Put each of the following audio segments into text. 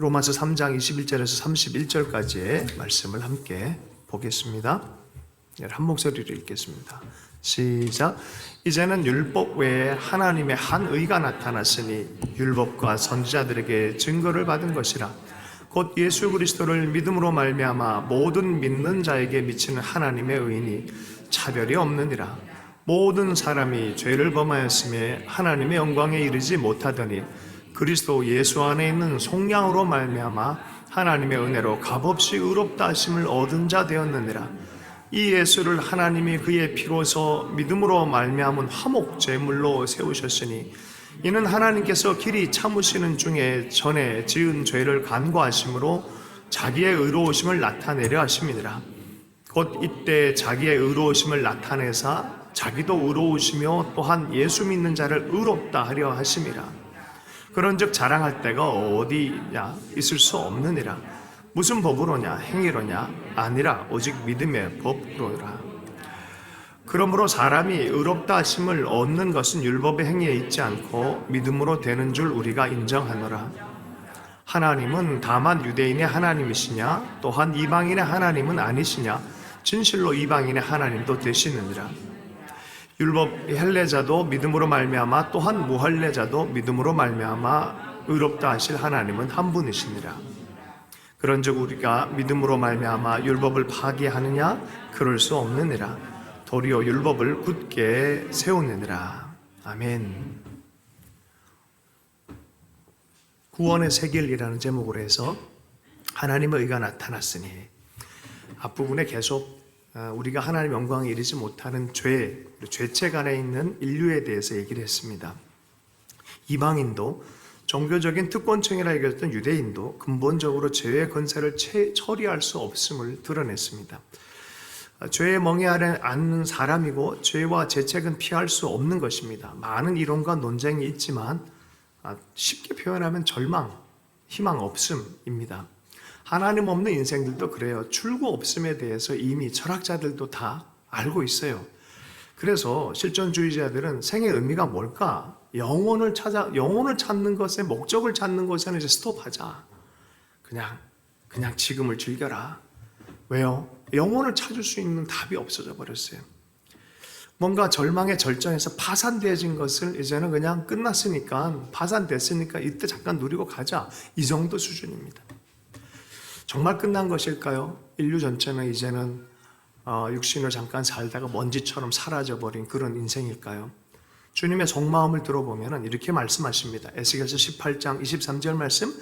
로마서 3장 21절에서 31절까지의 말씀을 함께 보겠습니다. 한 목소리로 읽겠습니다. 시작. 이제는 율법 외에 하나님의 한 의가 나타났으니 율법과 선지자들에게 증거를 받은 것이라. 곧 예수 그리스도를 믿음으로 말미암아 모든 믿는 자에게 미치는 하나님의 의인이 차별이 없느니라. 모든 사람이 죄를 범하였음에 하나님의 영광에 이르지 못하더니 그리스도 예수 안에 있는 속량으로 말미암아 하나님의 은혜로 값없이 의롭다 하심을 얻은 자 되었느니라. 이 예수를 하나님이 그의 피로서 믿음으로 말미암은 화목 제물로 세우셨으니 이는 하나님께서 길이 참으시는 중에 전에 지은 죄를 간구하심으로 자기의 의로우심을 나타내려 하심이니라. 곧 이때 자기의 의로우심을 나타내사 자기도 의로우시며 또한 예수 믿는 자를 의롭다 하려 하심이라. 그런즉 자랑할 데가 어디냐 있을 수 없느니라. 무슨 법으로냐 행위로냐 아니라 오직 믿음의 법으로라. 그러므로 사람이 의롭다 하심을 얻는 것은 율법의 행위에 있지 않고 믿음으로 되는 줄 우리가 인정하노라. 하나님은 다만 유대인의 하나님이시냐 또한 이방인의 하나님은 아니시냐 진실로 이방인의 하나님도 되시느니라. 율법 헬레자도 믿음으로 말미암아 또한 무할레자도 믿음으로 말미암아 의롭다 하실 하나님은 한 분이시니라. 그런즉 우리가 믿음으로 말미암아 율법을 파기하느냐 그럴 수 없느니라. 도리어 율법을 굳게 세우느니라. 아멘. 구원의 세길이라는 제목으로 해서 하나님의 의가 나타났으니 앞부분에 계속 우리가 하나님 영광에 이르지 못하는 죄책 안에 있는 인류에 대해서 얘기를 했습니다. 이방인도 종교적인 특권층이라 얘기했던 유대인도 근본적으로 죄의 권세를 처리할 수 없음을 드러냈습니다. 죄에 멍해하지 않는 사람이고 죄와 죄책은 피할 수 없는 것입니다. 많은 이론과 논쟁이 있지만 쉽게 표현하면 절망, 희망 없음입니다. 하나님 없는 인생들도 그래요. 출구 없음에 대해서 이미 철학자들도 다 알고 있어요. 그래서 실존주의자들은 생의 의미가 뭘까? 영혼을 찾는 것에 목적을 찾는 것에는 이제 스톱하자. 그냥 지금을 즐겨라. 왜요? 영혼을 찾을 수 있는 답이 없어져 버렸어요. 뭔가 절망의 절정에서 파산되어진 것을 이제는 그냥 끝났으니까 파산됐으니까 이때 잠깐 누리고 가자. 이 정도 수준입니다. 정말 끝난 것일까요? 인류 전체는 이제는 육신을 잠깐 살다가 먼지처럼 사라져버린 그런 인생일까요? 주님의 속마음을 들어보면 이렇게 말씀하십니다. 에스겔서 18장 23절 말씀,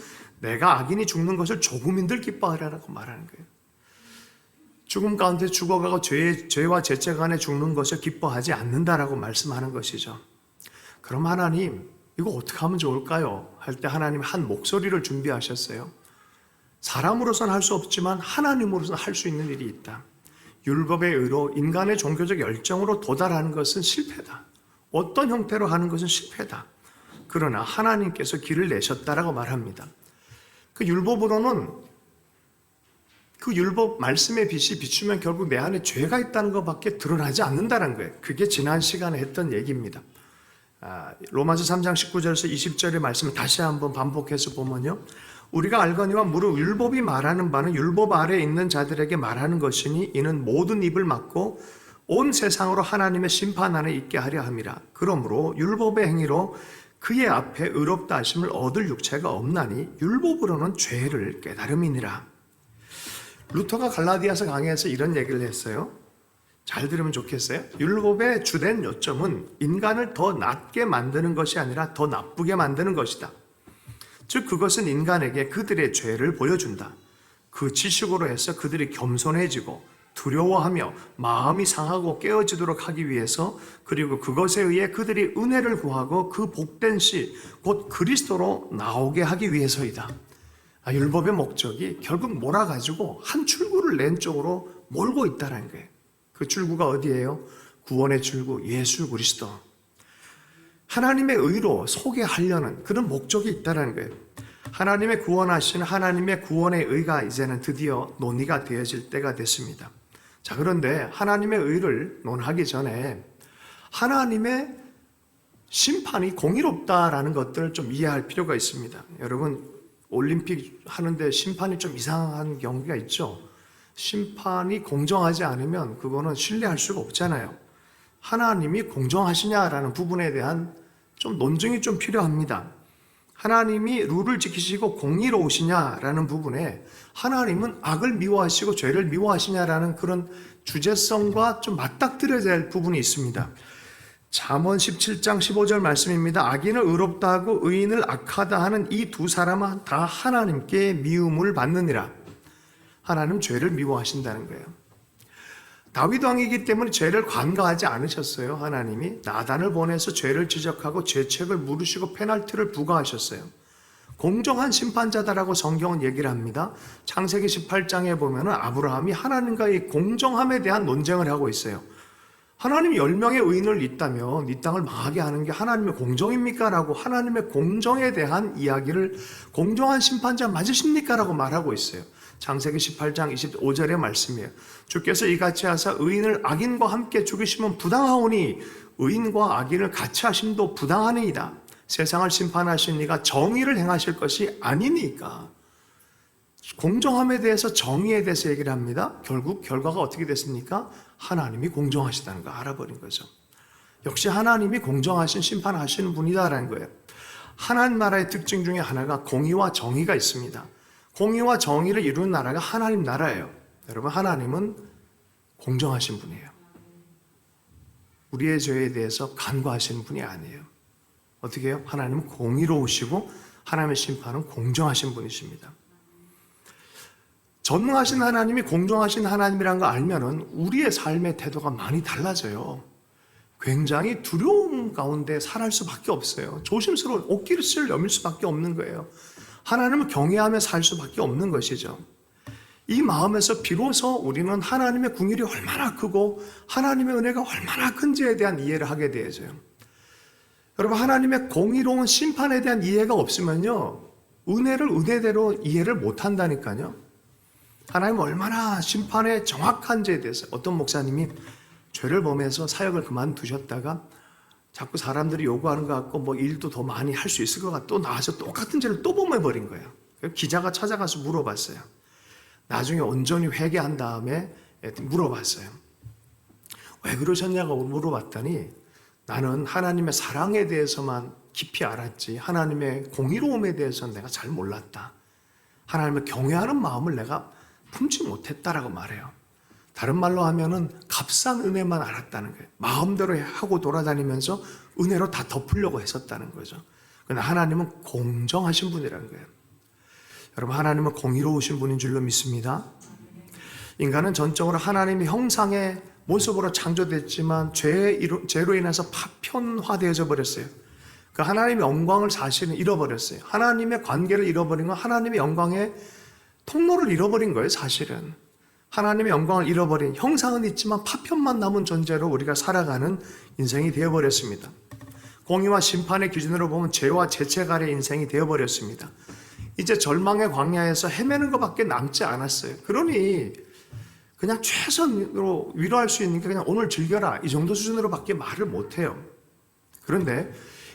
내가 악인이 죽는 것을 조금인들 기뻐하라고 말하는 거예요. 죽음 가운데 죽어가고 죄와 죄책 안에 죽는 것을 기뻐하지 않는다라고 말씀하는 것이죠. 그럼 하나님, 이거 어떻게 하면 좋을까요? 할 때 하나님 한 목소리를 준비하셨어요. 사람으로서는 할 수 없지만 하나님으로서는 할 수 있는 일이 있다. 율법의 의로 인간의 종교적 열정으로 도달하는 것은 실패다. 어떤 형태로 하는 것은 실패다. 그러나 하나님께서 길을 내셨다라고 말합니다. 그 율법으로는 그 율법 말씀의 빛이 비추면 결국 내 안에 죄가 있다는 것밖에 드러나지 않는다는 거예요. 그게 지난 시간에 했던 얘기입니다. 로마서 3장 19절에서 20절의 말씀을 다시 한번 반복해서 보면요. 우리가 알거니와 무릇 율법이 말하는 바는 율법 아래에 있는 자들에게 말하는 것이니 이는 모든 입을 막고 온 세상으로 하나님의 심판 안에 있게 하려 함이라. 그러므로 율법의 행위로 그의 앞에 의롭다 하심을 얻을 육체가 없나니 율법으로는 죄를 깨달음이니라. 루터가 갈라디아서 강해에서 이런 얘기를 했어요. 잘 들으면 좋겠어요. 율법의 주된 요점은 인간을 더 낮게 만드는 것이 아니라 더 나쁘게 만드는 것이다. 즉 그것은 인간에게 그들의 죄를 보여준다. 그 지식으로 해서 그들이 겸손해지고 두려워하며 마음이 상하고 깨어지도록 하기 위해서, 그리고 그것에 의해 그들이 은혜를 구하고 그 복된 씨 곧 그리스도로 나오게 하기 위해서이다. 율법의 목적이 결국 몰아가지고 한 출구를 낸 쪽으로 몰고 있다는 거예요. 그 출구가 어디예요? 구원의 출구 예수 그리스도. 하나님의 의로 소개하려는 그런 목적이 있다는 거예요. 하나님의 구원하신 하나님의 구원의 의가 이제는 드디어 논의가 되어질 때가 됐습니다. 자, 그런데 하나님의 의를 논하기 전에 하나님의 심판이 공의롭다라는 것들을 좀 이해할 필요가 있습니다. 여러분, 올림픽 하는데 심판이 좀 이상한 경우가 있죠. 심판이 공정하지 않으면 그거는 신뢰할 수가 없잖아요. 하나님이 공정하시냐라는 부분에 대한 좀 논증이 좀 필요합니다. 하나님이 룰을 지키시고 공의로우시냐라는 부분에 하나님은 악을 미워하시고 죄를 미워하시냐라는 그런 주제성과 좀 맞닥뜨려야 할 부분이 있습니다. 잠언 17장 15절 말씀입니다. 악인을 의롭다 하고 의인을 악하다 하는 이 두 사람은 다 하나님께 미움을 받느니라. 하나님 죄를 미워하신다는 거예요. 다윗 왕이기 때문에 죄를 관가하지 않으셨어요. 하나님이 나단을 보내서 죄를 지적하고 죄책을 물으시고 페널티를 부과하셨어요. 공정한 심판자다라고 성경은 얘기를 합니다. 창세기 18장에 보면 아브라함이 하나님과의 공정함에 대한 논쟁을 하고 있어요. 하나님이 10명의 의인을 잇다면 이 땅을 망하게 하는 게 하나님의 공정입니까? 라고 하나님의 공정에 대한 이야기를 공정한 심판자 맞으십니까? 라고 말하고 있어요. 창세기 18장 25절의 말씀이에요. 주께서 이같이 하사 의인을 악인과 함께 죽이시면 부당하오니 의인과 악인을 같이 하심도 부당하니이다. 세상을 심판하신 이가 정의를 행하실 것이 아니니까. 공정함에 대해서 정의에 대해서 얘기를 합니다. 결국 결과가 어떻게 됐습니까? 하나님이 공정하시다는 거 알아버린 거죠. 역시 하나님이 공정하신 심판하시는 분이다라는 거예요. 하나님 나라의 특징 중에 하나가 공의와 정의가 있습니다. 공의와 정의를 이루는 나라가 하나님 나라예요. 여러분, 하나님은 공정하신 분이에요. 우리의 죄에 대해서 간과하시는 분이 아니에요. 어떻게 해요? 하나님은 공의로우시고 하나님의 심판은 공정하신 분이십니다. 전능하신 하나님이 공정하신 하나님이라는 거 알면은 우리의 삶의 태도가 많이 달라져요. 굉장히 두려움 가운데 살아갈 수밖에 없어요. 조심스러운 옷깃을 여밀 수밖에 없는 거예요. 하나님을 경외하며 살 수밖에 없는 것이죠. 이 마음에서 비로소 우리는 하나님의 긍휼이 얼마나 크고 하나님의 은혜가 얼마나 큰지에 대한 이해를 하게 되어져요. 여러분, 하나님의 공의로운 심판에 대한 이해가 없으면요, 은혜를 은혜대로 이해를 못한다니까요. 하나님은 얼마나 심판의 정확한지에 대해서, 어떤 목사님이 죄를 범해서 사역을 그만두셨다가 자꾸 사람들이 요구하는 것 같고 뭐 일도 더 많이 할 수 있을 것 같고 또 나와서 똑같은 죄를 또 범해버린 거예요. 기자가 찾아가서 물어봤어요. 나중에 온전히 회개한 다음에 물어봤어요. 왜 그러셨냐고 물어봤더니 나는 하나님의 사랑에 대해서만 깊이 알았지 하나님의 공의로움에 대해서는 내가 잘 몰랐다. 하나님을 경외하는 마음을 내가 품지 못했다라고 말해요. 다른 말로 하면은 값싼 은혜만 알았다는 거예요. 마음대로 하고 돌아다니면서 은혜로 다 덮으려고 했었다는 거죠. 그런데 하나님은 공정하신 분이라는 거예요. 여러분, 하나님은 공의로우신 분인 줄로 믿습니다. 인간은 전적으로 하나님의 형상의 모습으로 창조됐지만 죄로 인해서 파편화되어져 버렸어요. 그 하나님의 영광을 사실은 잃어버렸어요. 하나님의 관계를 잃어버린 건 하나님의 영광의 통로를 잃어버린 거예요, 사실은. 하나님의 영광을 잃어버린, 형상은 있지만 파편만 남은 존재로 우리가 살아가는 인생이 되어버렸습니다. 공의와 심판의 기준으로 보면 죄와 죄책 아래 인생이 되어버렸습니다. 이제 절망의 광야에서 헤매는 것밖에 남지 않았어요. 그러니 그냥 최선으로 위로할 수 있는 게 그냥 오늘 즐겨라, 이 정도 수준으로밖에 말을 못해요. 그런데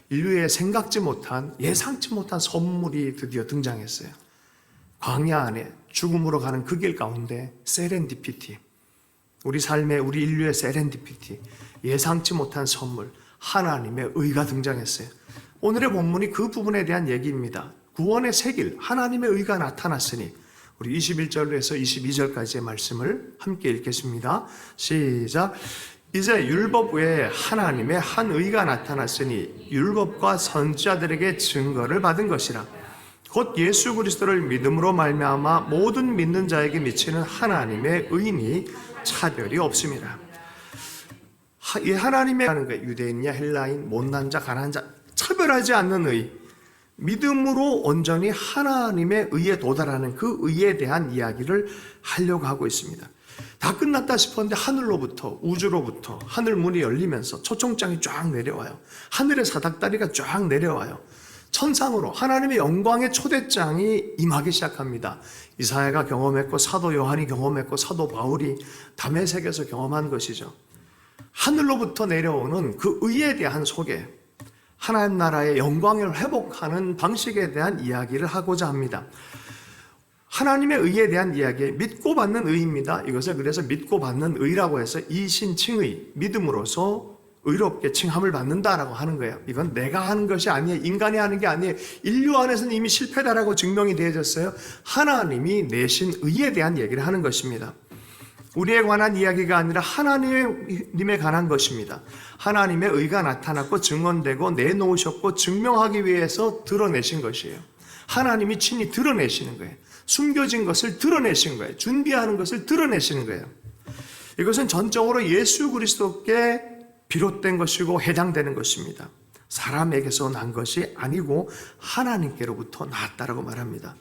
인류의 생각지 못한, 예상치 못한 선물이 드디어 등장했어요. 광야 안에 죽음으로 가는 그 길 가운데 세렌디피티, 우리 삶의, 우리 인류의 세렌디피티, 예상치 못한 선물, 하나님의 의가 등장했어요. 오늘의 본문이 그 부분에 대한 얘기입니다. 구원의 새 길, 하나님의 의가 나타났으니, 우리 21절에서 22절까지의 말씀을 함께 읽겠습니다. 시작. 이제 율법 외에 하나님의 한 의가 나타났으니 율법과 선지자들에게 증거를 받은 것이라. 곧 예수 그리스도를 믿음으로 말미암아 모든 믿는 자에게 미치는 하나님의 의니 차별이 없습니다. 이 하나님의 하는 거, 유대인이냐 헬라인, 못난 자, 가난한 자 차별하지 않는 의, 믿음으로 온전히 하나님의 의에 도달하는 그 의에 대한 이야기를 하려고 하고 있습니다. 다 끝났다 싶었는데 하늘로부터, 우주로부터 하늘 문이 열리면서 초청장이 쫙 내려와요. 하늘의 사닥다리가 쫙 내려와요. 천상으로 하나님의 영광의 초대장이 임하기 시작합니다. 이사야가 경험했고 사도 요한이 경험했고 사도 바울이 다메섹에서 경험한 것이죠. 하늘로부터 내려오는 그 의에 대한 소개, 하나님 나라의 영광을 회복하는 방식에 대한 이야기를 하고자 합니다. 하나님의 의에 대한 이야기, 믿고 받는 의입니다. 이것을 그래서 믿고 받는 의라고 해서 이신칭의, 믿음으로서 의롭게 칭함을 받는다라고 하는 거예요. 이건 내가 하는 것이 아니에요. 인간이 하는 게 아니에요. 인류 안에서는 이미 실패다라고 증명이 되어졌어요. 하나님이 내신 의에 대한 얘기를 하는 것입니다. 우리에 관한 이야기가 아니라 하나님에 관한 것입니다. 하나님의 의가 나타났고 증언되고 내놓으셨고 증명하기 위해서 드러내신 것이에요. 하나님이 친히 드러내시는 거예요. 숨겨진 것을 드러내신 거예요. 준비하는 것을 드러내시는 거예요. 이것은 전적으로 예수 그리스도께 비롯된 것이고 해당되는 것입니다. 사람에게서 난 것이 아니고 하나님께로부터 나왔다라고 말합니다.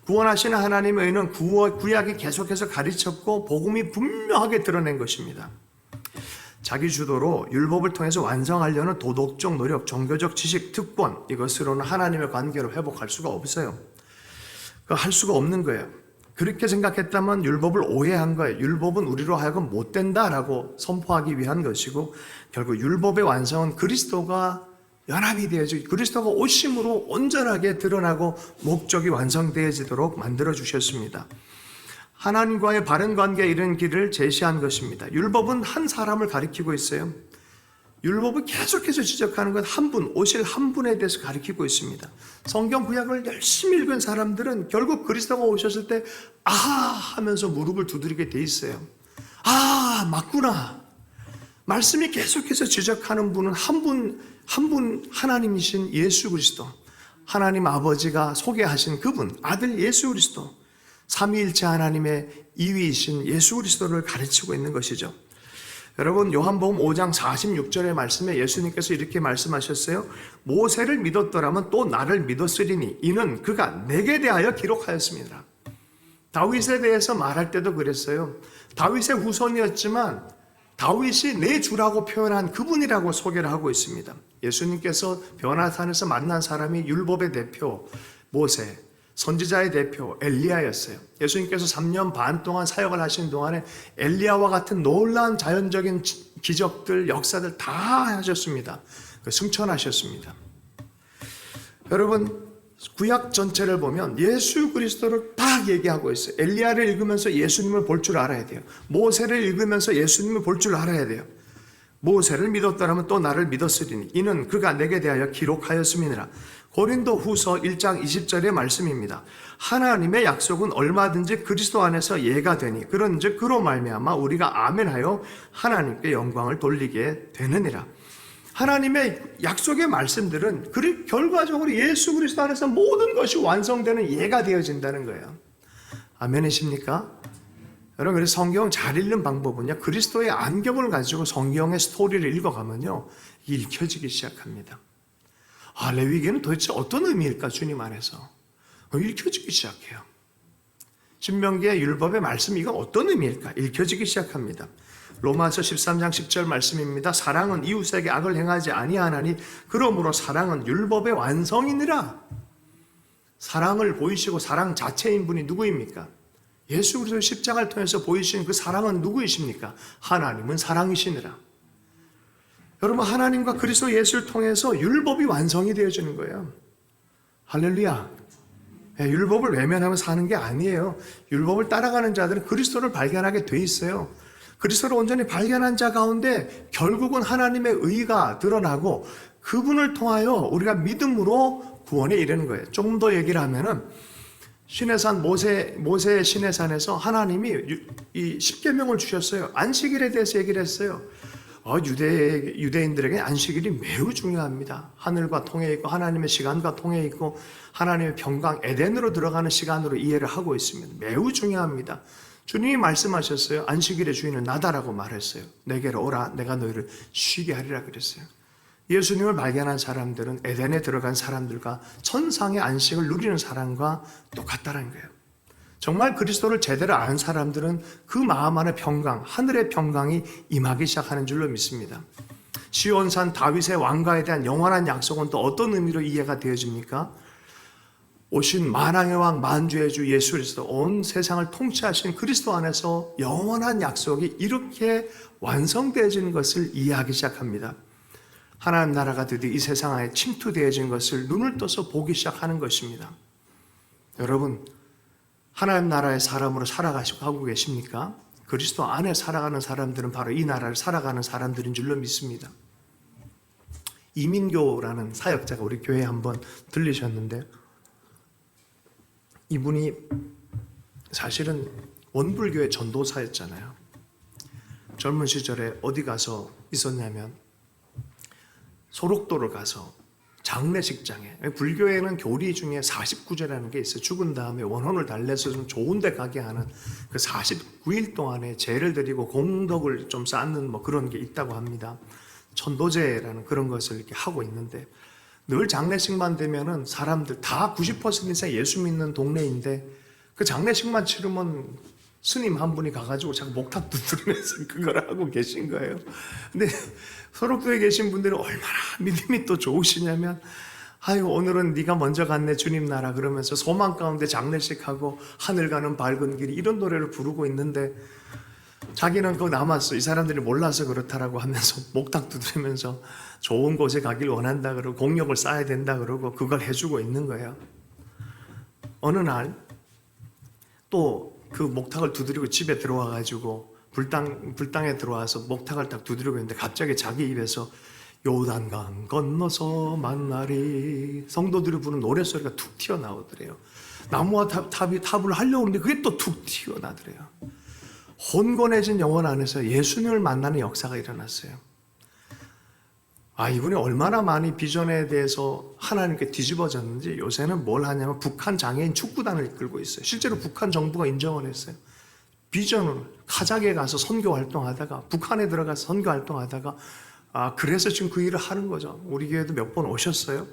구원하시는 하나님의 의는 구약이 계속해서 가르쳤고 복음이 분명하게 드러낸 것입니다. 자기 주도로 율법을 통해서 완성하려는 도덕적 노력, 종교적 지식, 특권, 이것으로는 하나님의 관계를 회복할 수가 없어요. 할 수가 없는 거예요. 그렇게 생각했다면 율법을 오해한 거예요. 율법은 우리로 하여금 못 된다라고 선포하기 위한 것이고, 결국 율법의 완성은 그리스도가 연합이 되어지고 그리스도가 오심으로 온전하게 드러나고 목적이 완성되어지도록 만들어 주셨습니다. 하나님과의 바른 관계에 이른 길을 제시한 것입니다. 율법은 한 사람을 가리키고 있어요. 율법을 계속해서 지적하는 건 한 분, 오실 한 분에 대해서 가리키고 있습니다. 성경 구약을 열심히 읽은 사람들은 결국 그리스도가 오셨을 때 아하 하면서 무릎을 두드리게 돼 있어요. 아, 맞구나. 말씀이 계속해서 지적하는 분은 한 분 하나님이신 예수 그리스도, 하나님 아버지가 소개하신 그분, 아들 예수 그리스도, 삼위일체 하나님의 이위이신 예수 그리스도를 가르치고 있는 것이죠. 여러분, 요한복음 5장 46절의 말씀에 예수님께서 이렇게 말씀하셨어요. 모세를 믿었더라면 또 나를 믿었으리니 이는 그가 내게 대하여 기록하였습니다. 다윗에 대해서 말할 때도 그랬어요. 다윗의 후손이었지만 다윗이 내 주라고 표현한 그분이라고 소개를 하고 있습니다. 예수님께서 변화산에서 만난 사람이 율법의 대표 모세, 선지자의 대표 엘리야였어요. 예수님께서 3년 반 동안 사역을 하신 동안에 엘리야와 같은 놀라운 자연적인 기적들, 역사들 다 하셨습니다. 승천하셨습니다. 여러분, 구약 전체를 보면 예수 그리스도를 딱 얘기하고 있어요. 엘리야를 읽으면서 예수님을 볼 줄 알아야 돼요. 모세를 읽으면서 예수님을 볼 줄 알아야 돼요. 모세를 믿었더라면 또 나를 믿었으리니 이는 그가 내게 대하여 기록하였음이니라. 고린도 후서 1장 20절의 말씀입니다. 하나님의 약속은 얼마든지 그리스도 안에서 예가 되니 그런즉 그로 말미암아 우리가 아멘하여 하나님께 영광을 돌리게 되느니라. 하나님의 약속의 말씀들은 결과적으로 예수 그리스도 안에서 모든 것이 완성되는 예가 되어진다는 거예요. 아멘이십니까? 여러분, 그래서 성경 잘 읽는 방법은요, 그리스도의 안경을 가지고 성경의 스토리를 읽어가면요, 읽혀지기 시작합니다. 아, 레위기는 도대체 어떤 의미일까, 주님 안에서? 읽혀지기 시작해요. 신명기의 율법의 말씀이 이건 어떤 의미일까? 읽혀지기 시작합니다. 로마서 13장 10절 말씀입니다. 사랑은 이웃에게 악을 행하지 아니하나니 그러므로 사랑은 율법의 완성이니라. 사랑을 보이시고 사랑 자체인 분이 누구입니까? 예수 그리스도 십자가를 통해서 보이신 그 사랑은 누구이십니까? 하나님은 사랑이시니라. 여러분, 하나님과 그리스도 예수를 통해서 율법이 완성이 되어지는 거예요. 할렐루야. 율법을 외면하며 사는 게 아니에요. 율법을 따라가는 자들은 그리스도를 발견하게 돼 있어요. 그리스도를 온전히 발견한 자 가운데 결국은 하나님의 의가 드러나고 그분을 통하여 우리가 믿음으로 구원에 이르는 거예요. 조금 더 얘기를 하면은 시내산 모세의 시내산에서 하나님이 이 십계명을 주셨어요. 안식일에 대해서 얘기를 했어요. 유대인들에게 안식일이 매우 중요합니다. 하늘과 통해 있고 하나님의 시간과 통해 있고 하나님의 평강 에덴으로 들어가는 시간으로 이해를 하고 있습니다. 매우 중요합니다. 주님이 말씀하셨어요. 안식일의 주인은 나다라고 말했어요. 내게로 오라, 내가 너희를 쉬게 하리라 그랬어요. 예수님을 발견한 사람들은 에덴에 들어간 사람들과 천상의 안식을 누리는 사람과 똑같다는 거예요. 정말 그리스도를 제대로 아는 사람들은 그 마음 안에 평강, 하늘의 평강이 임하기 시작하는 줄로 믿습니다. 시온산 다윗의 왕가에 대한 영원한 약속은 또 어떤 의미로 이해가 되어집니까? 오신 만왕의 왕 만주의 주 예수 그리스도, 온 세상을 통치하신 그리스도 안에서 영원한 약속이 이렇게 완성되어지는 것을 이해하기 시작합니다. 하나님 나라가 드디어 이 세상에 침투되어진 것을 눈을 떠서 보기 시작하는 것입니다. 여러분, 하나님 나라의 사람으로 살아가고 계십니까? 그리스도 안에 살아가는 사람들은 바로 이 나라를 살아가는 사람들인 줄로 믿습니다. 이민교라는 사역자가 우리 교회에 한번 들리셨는데, 이분이 사실은 원불교의 전도사였잖아요. 젊은 시절에 어디 가서 있었냐면 소록도를 가서 장례식장에, 불교에는 교리 중에 49제라는 게 있어요. 죽은 다음에 원혼을 달래서 좀 좋은 데 가게 하는 그 49일 동안에 제를 드리고 공덕을 좀 쌓는 뭐 그런 게 있다고 합니다. 천도제라는 그런 것을 이렇게 하고 있는데, 늘 장례식만 되면은 사람들 다 90% 이상 예수 믿는 동네인데, 그 장례식만 치르면 스님 한 분이 가가지고 자꾸 목탁 두드리면서 그걸 하고 계신 거예요. 근데 소록도에 계신 분들은 얼마나 믿음이 또 좋으시냐면, 아유, 오늘은 네가 먼저 갔네 주님 나라, 그러면서 소망 가운데 장례식하고 하늘 가는 밝은 길, 이런 노래를 부르고 있는데, 자기는 그거 남았어, 이 사람들이 몰라서 그렇다라고 하면서 목탁 두드리면서 좋은 곳에 가길 원한다 그러고 공력을 쌓아야 된다 그러고 그걸 해주고 있는 거예요. 어느 날 또 그 목탁을 두드리고 집에 들어와 가지고 불당에 들어와서 목탁을 딱 두드리고 있는데, 갑자기 자기 입에서 요단강 건너서 만나리, 성도들이 부르는 노래소리가 툭 튀어나오더래요. 나무와 탑을 하려고 하는데 그게 또 툭 튀어나더래요. 혼곤해진 영혼 안에서 예수님을 만나는 역사가 일어났어요. 아, 이분이 얼마나 많이 비전에 대해서 하나님께 뒤집어졌는지 요새는 뭘 하냐면 북한 장애인 축구단을 이끌고 있어요. 실제로 북한 정부가 인정을 했어요. 비전을 카자흐에 가서 선교 활동하다가, 북한에 들어가서 선교 활동하다가, 그래서 지금 그 일을 하는 거죠. 우리 교회도 몇 번 오셨어요.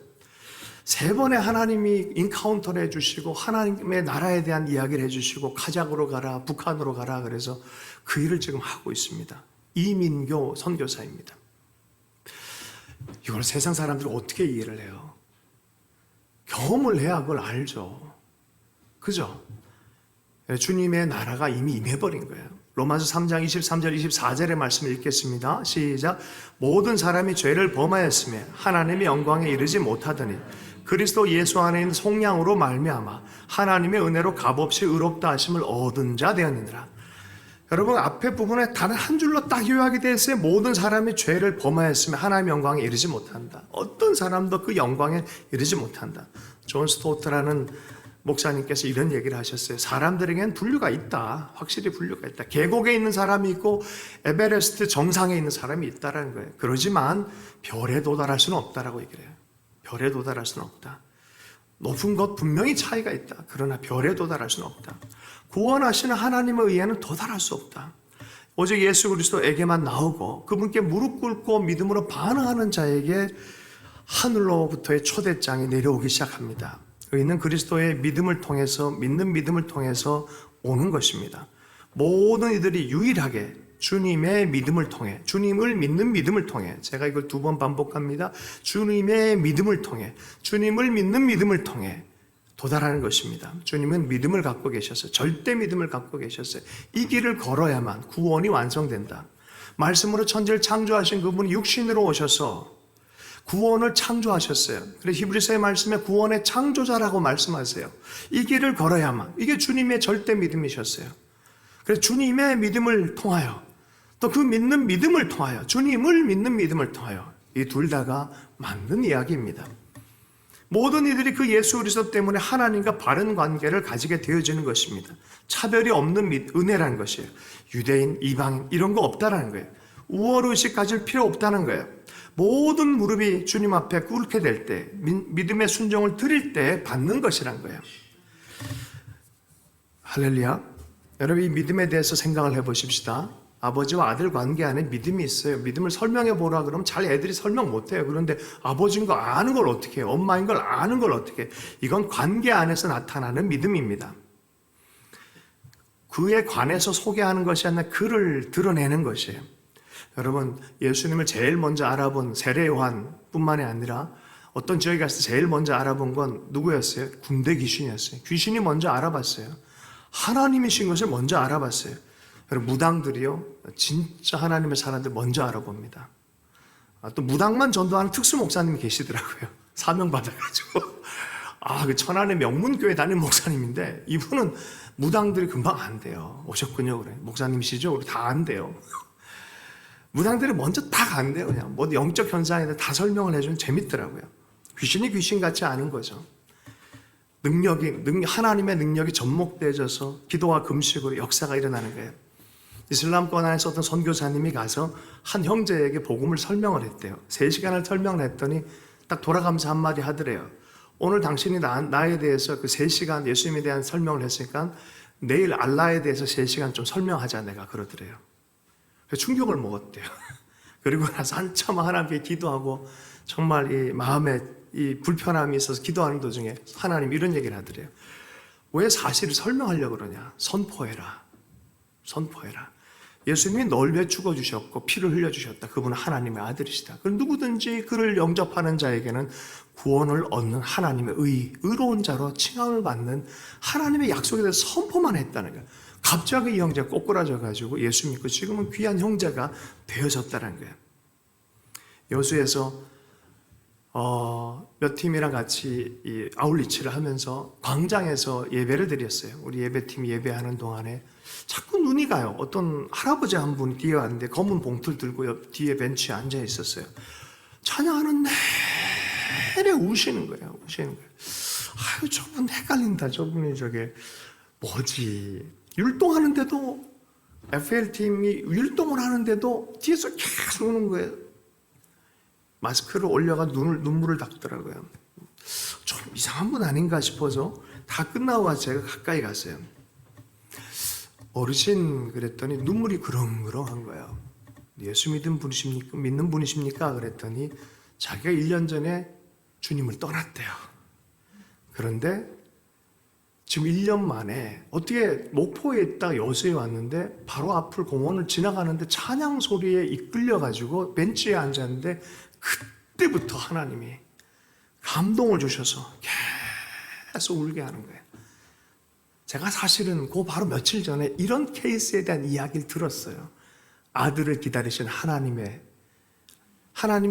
3번의 하나님이 인카운터를 해주시고 하나님의 나라에 대한 이야기를 해주시고, 카자흐로 가라, 북한으로 가라, 그래서 그 일을 지금 하고 있습니다. 이민교 선교사입니다. 이걸 세상 사람들이 어떻게 이해를 해요? 경험을 해야 그걸 알죠. 그죠? 주님의 나라가 이미 임해버린 거예요. 로마서 3장 23절 24절의 말씀을 읽겠습니다. 시작. 모든 사람이 죄를 범하였으며 하나님의 영광에 이르지 못하더니 그리스도 예수 안에 있는 속량으로 말미암아 하나님의 은혜로 값없이 의롭다 하심을 얻은 자 되었느니라. 여러분, 앞에 부분에 단 한 줄로 딱 요약이 되어 있어요. 모든 사람이 죄를 범하였으며 하나님의 영광에 이르지 못한다. 어떤 사람도 그 영광에 이르지 못한다. 존 스토트라는 목사님께서 이런 얘기를 하셨어요. 사람들에겐 분류가 있다. 확실히 분류가 있다. 계곡에 있는 사람이 있고 에베레스트 정상에 있는 사람이 있다라는 거예요. 그러지만 별에 도달할 수는 없다라고 얘기를 해요. 별에 도달할 수는 없다. 높은 것 분명히 차이가 있다. 그러나 별에 도달할 수는 없다. 구원하시는 하나님의 의에는 도달할 수 없다. 오직 예수 그리스도에게만 나오고 그분께 무릎 꿇고 믿음으로 반응하는 자에게 하늘로부터의 초대장이 내려오기 시작합니다. 의는 그리스도의 믿음을 통해서, 믿는 믿음을 통해서 오는 것입니다. 모든 이들이 유일하게 주님의 믿음을 통해, 주님을 믿는 믿음을 통해, 제가 이걸 2번 반복합니다. 주님의 믿음을 통해, 주님을 믿는 믿음을 통해 도달하는 것입니다. 주님은 믿음을 갖고 계셨어요. 절대 믿음을 갖고 계셨어요. 이 길을 걸어야만 구원이 완성된다. 말씀으로 천지를 창조하신 그분이 육신으로 오셔서 구원을 창조하셨어요. 그래서 히브리서의 말씀에 구원의 창조자라고 말씀하세요. 이 길을 걸어야만, 이게 주님의 절대 믿음이셨어요. 그래서 주님의 믿음을 통하여, 또 그 믿는 믿음을 통하여, 주님을 믿는 믿음을 통하여, 이 둘 다가 맞는 이야기입니다. 모든 이들이 그 예수 그리스도 때문에 하나님과 바른 관계를 가지게 되어지는 것입니다. 차별이 없는 은혜라는 것이에요. 유대인, 이방인 이런 거 없다라는 거예요. 우월의식 가질 필요 없다는 거예요. 모든 무릎이 주님 앞에 꿇게 될 때, 믿음의 순종을 드릴 때 받는 것이란 거예요. 할렐루야. 여러분, 이 믿음에 대해서 생각을 해보십시다. 아버지와 아들 관계 안에 믿음이 있어요. 믿음을 설명해 보라 그러면 잘 애들이 설명 못해요. 그런데 아버지인 거 아는 걸 어떻게 해요? 엄마인 걸 아는 걸 어떻게 해요? 이건 관계 안에서 나타나는 믿음입니다. 그에 관해서 소개하는 것이 아니라 그를 드러내는 것이에요. 여러분, 예수님을 제일 먼저 알아본 세례 요한뿐만이 아니라 어떤 지역에 가서 제일 먼저 알아본 건 누구였어요? 군대 귀신이었어요. 귀신이 먼저 알아봤어요. 하나님이신 것을 먼저 알아봤어요. 여러분, 무당들이요, 진짜 하나님의 사람들 먼저 알아봅니다. 또 무당만 전도하는 특수 목사님이 계시더라고요. 사명 받아가지고. 그 천안의 명문교회 담임 목사님인데 이분은 무당들이 금방 안 돼요. 오셨군요. 그래. 목사님이시죠? 우리 다 안 돼요. 무당들이 먼저 다 안 돼요. 그냥 뭐 영적 현상에 대해 다 설명을 해주면 재밌더라고요. 귀신이 귀신 같지 않은 거죠. 하나님의 능력이 접목되어져서 기도와 금식으로 역사가 일어나는 거예요. 이슬람권 안에서 어떤 선교사님이 가서 한 형제에게 복음을 설명을 했대요. 3시간을 설명을 했더니 딱 돌아가면서 한마디 하더래요. 오늘 당신이 나에 대해서 그 3시간 예수님에 대한 설명을 했으니까 내일 알라에 대해서 3시간 좀 설명하자 내가 그러더래요. 충격을 먹었대요. 그리고 나서 한참 하나님께 기도하고 정말 이 마음에 이 불편함이 있어서 기도하는 도중에 하나님 이런 얘기를 하더래요. 왜 사실을 설명하려고 그러냐? 선포해라. 선포해라. 예수님이 널 위해 죽어주셨고 피를 흘려주셨다. 그분은 하나님의 아들이시다. 그럼 누구든지 그를 영접하는 자에게는 구원을 얻는 하나님의 의로운 자로 칭함을 받는 하나님의 약속에 대해서 선포만 했다는 거예요. 갑자기 이 형제가 꼬꾸라져가지고 예수 믿고 지금은 귀한 형제가 되어졌다는 거예요. 여수에서 몇 팀이랑 같이 이 아울리치를 하면서 광장에서 예배를 드렸어요. 우리 예배팀 예배하는 동안에 자꾸 눈이 가요. 어떤 할아버지 한 분이 뒤에 왔는데 검은 봉투를 들고 옆 뒤에 벤치에 앉아 있었어요. 찬양하는 내내 우시는 거예요. 우시는 거예요. 저분 헷갈린다. 저분이 저게 뭐지? 율동하는데도 FL팀이 율동을 하는데도 뒤에서 계속 우는 거예요. 마스크를 올려가 눈물을 닦더라고요. 좀 이상한 분 아닌가 싶어서 다 끝나고 와서 제가 가까이 갔어요. 어르신 그랬더니 눈물이 그렁그렁한 거예요. 예수 믿는 분이십니까? 그랬더니 자기가 1년 전에 주님을 떠났대요. 그런데 지금 1년 만에 어떻게 목포에 있다가 여수에 왔는데 바로 앞을 공원을 지나가는데 찬양 소리에 이끌려가지고 벤치에 앉았는데 그때부터 하나님이 감동을 주셔서 계속 울게 하는 거예요. 제가 사실은 그 바로 며칠 전에 이런 케이스에 대한 이야기를 들었어요. 아들을 기다리신 하나님의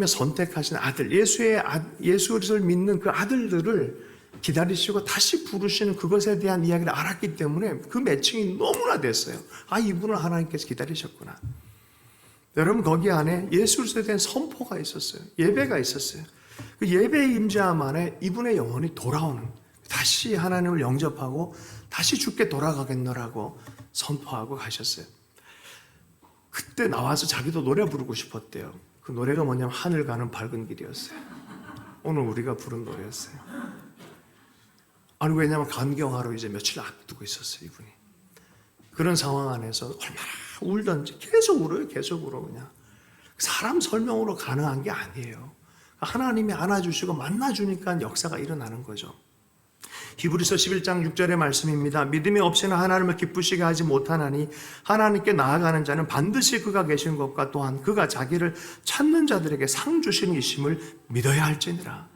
선택하신 아들, 예수를 믿는 그 아들들을 기다리시고 다시 부르시는 그것에 대한 이야기를 알았기 때문에 그 매칭이 너무나 됐어요. 이분을 하나님께서 기다리셨구나. 여러분 거기 안에 예수에 대한 선포가 있었어요. 예배가 있었어요. 그 예배의 임재함 안에 이분의 영혼이 돌아오는, 다시 하나님을 영접하고 다시 주께 돌아가겠노라고 선포하고 가셨어요. 그때 나와서 자기도 노래 부르고 싶었대요. 그 노래가 뭐냐면 하늘 가는 밝은 길이었어요. 오늘 우리가 부른 노래였어요. 왜냐면 간경하러 이제 며칠 앞두고 있었어요, 이분이. 그런 상황 안에서 얼마나 울던지 계속 울어요, 계속 울어 그냥. 사람 설명으로 가능한 게 아니에요. 하나님이 안아주시고 만나주니까 역사가 일어나는 거죠. 히브리서 11장 6절의 말씀입니다. 믿음이 없이는 하나님을 기쁘시게 하지 못하나니 하나님께 나아가는 자는 반드시 그가 계신 것과 또한 그가 자기를 찾는 자들에게 상 주시는 이심을 믿어야 할지니라.